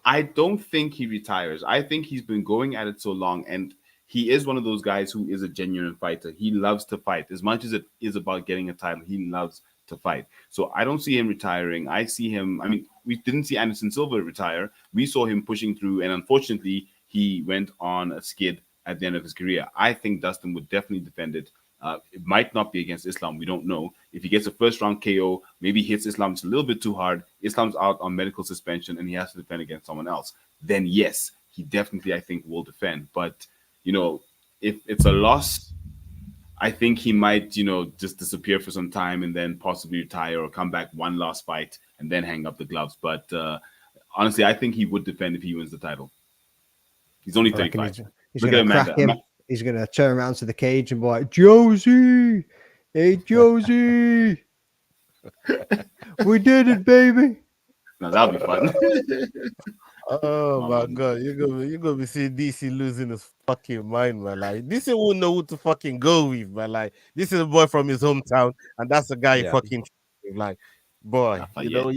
I don't think he retires. I think he's been going at it so long, and he is one of those guys who is a genuine fighter. He loves to fight as much as it is about getting a title. He loves to fight. So I don't see him retiring. I see him. I mean, we didn't see Anderson Silva retire. We saw him pushing through, and unfortunately, he went on a skid at the end of his career. I think Dustin would definitely defend it. It might not be against Islam. We don't know. If he gets a first round KO, maybe hits Islam just a little bit too hard. Islam's out on medical suspension and he has to defend against someone else. Then, yes, he definitely, I think, will defend. But, you know, if it's a loss, I think he might, just disappear for some time and then possibly retire or come back one last fight and then hang up the gloves. But honestly, I think he would defend if he wins the title. He's only I reckon 35. he's Look going at to crack Amanda. him. He's going to turn around to the cage and be like, Josie, hey, Josie, we did it, baby. Now, that'll be fun. Oh Oh, my man. god, you're gonna be seeing DC losing his fucking mind, man. Like DC won't know who to fucking go with, man. Like this is a boy from his hometown, and that's the guy he Yeah. fucking with. Like, boy, Yeah.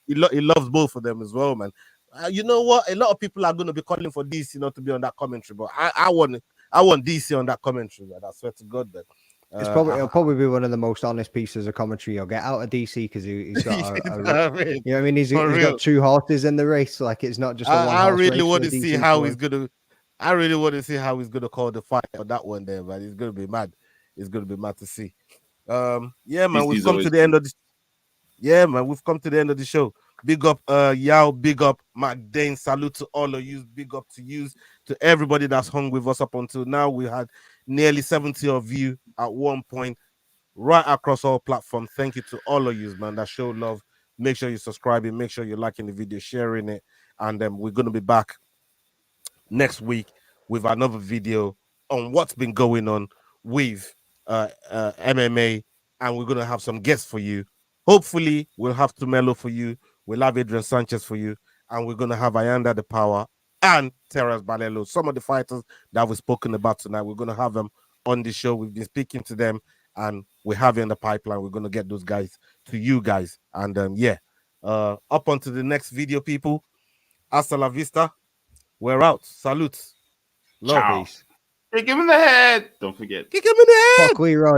he loves both of them as well, man. You know what? A lot of people are gonna be calling for DC not to be on that commentary, but I want DC on that commentary, man. I swear to God, man. It'll probably be one of the most honest pieces of commentary you'll get out of DC because he's got You know what I mean? you know what I mean? He's For real. got two horses in the race. Like it's not just a one I horse really race want for to see DC how to he's win. gonna. I really want to see how he's gonna call the fight on that one there, man. It's gonna be mad. It's gonna be mad to see. Yeah, man. We've DC's come always to the end of this. Yeah, man. We've come to the end of the show. Big up, Yao. Big up, McDane. Salute to all of you. Big up to you, to everybody that's hung with us up until now. We had nearly 70 of you at one point, right across all platforms. Thank you to all of you, man, that show love. Make sure you're subscribing. Make sure you're liking the video, sharing it, and we're gonna be back next week with another video on what's been going on with MMA, and we're gonna have some guests for you. Hopefully, we'll have Tumelo for you. We'll have Adrian Sanchez for you, and we're gonna have Ayanda the Power and Terence Balelo. Some of the fighters that we've spoken about tonight, we're gonna have them on the show. We've been speaking to them, and we have it in the pipeline. We're gonna get those guys to you guys, and yeah, up onto the next video, people. Hasta la vista. We're out. Salute. Love. Ciao. Peace. Kick him in the head. Don't forget. Kick him in the head. Fuck Leroy.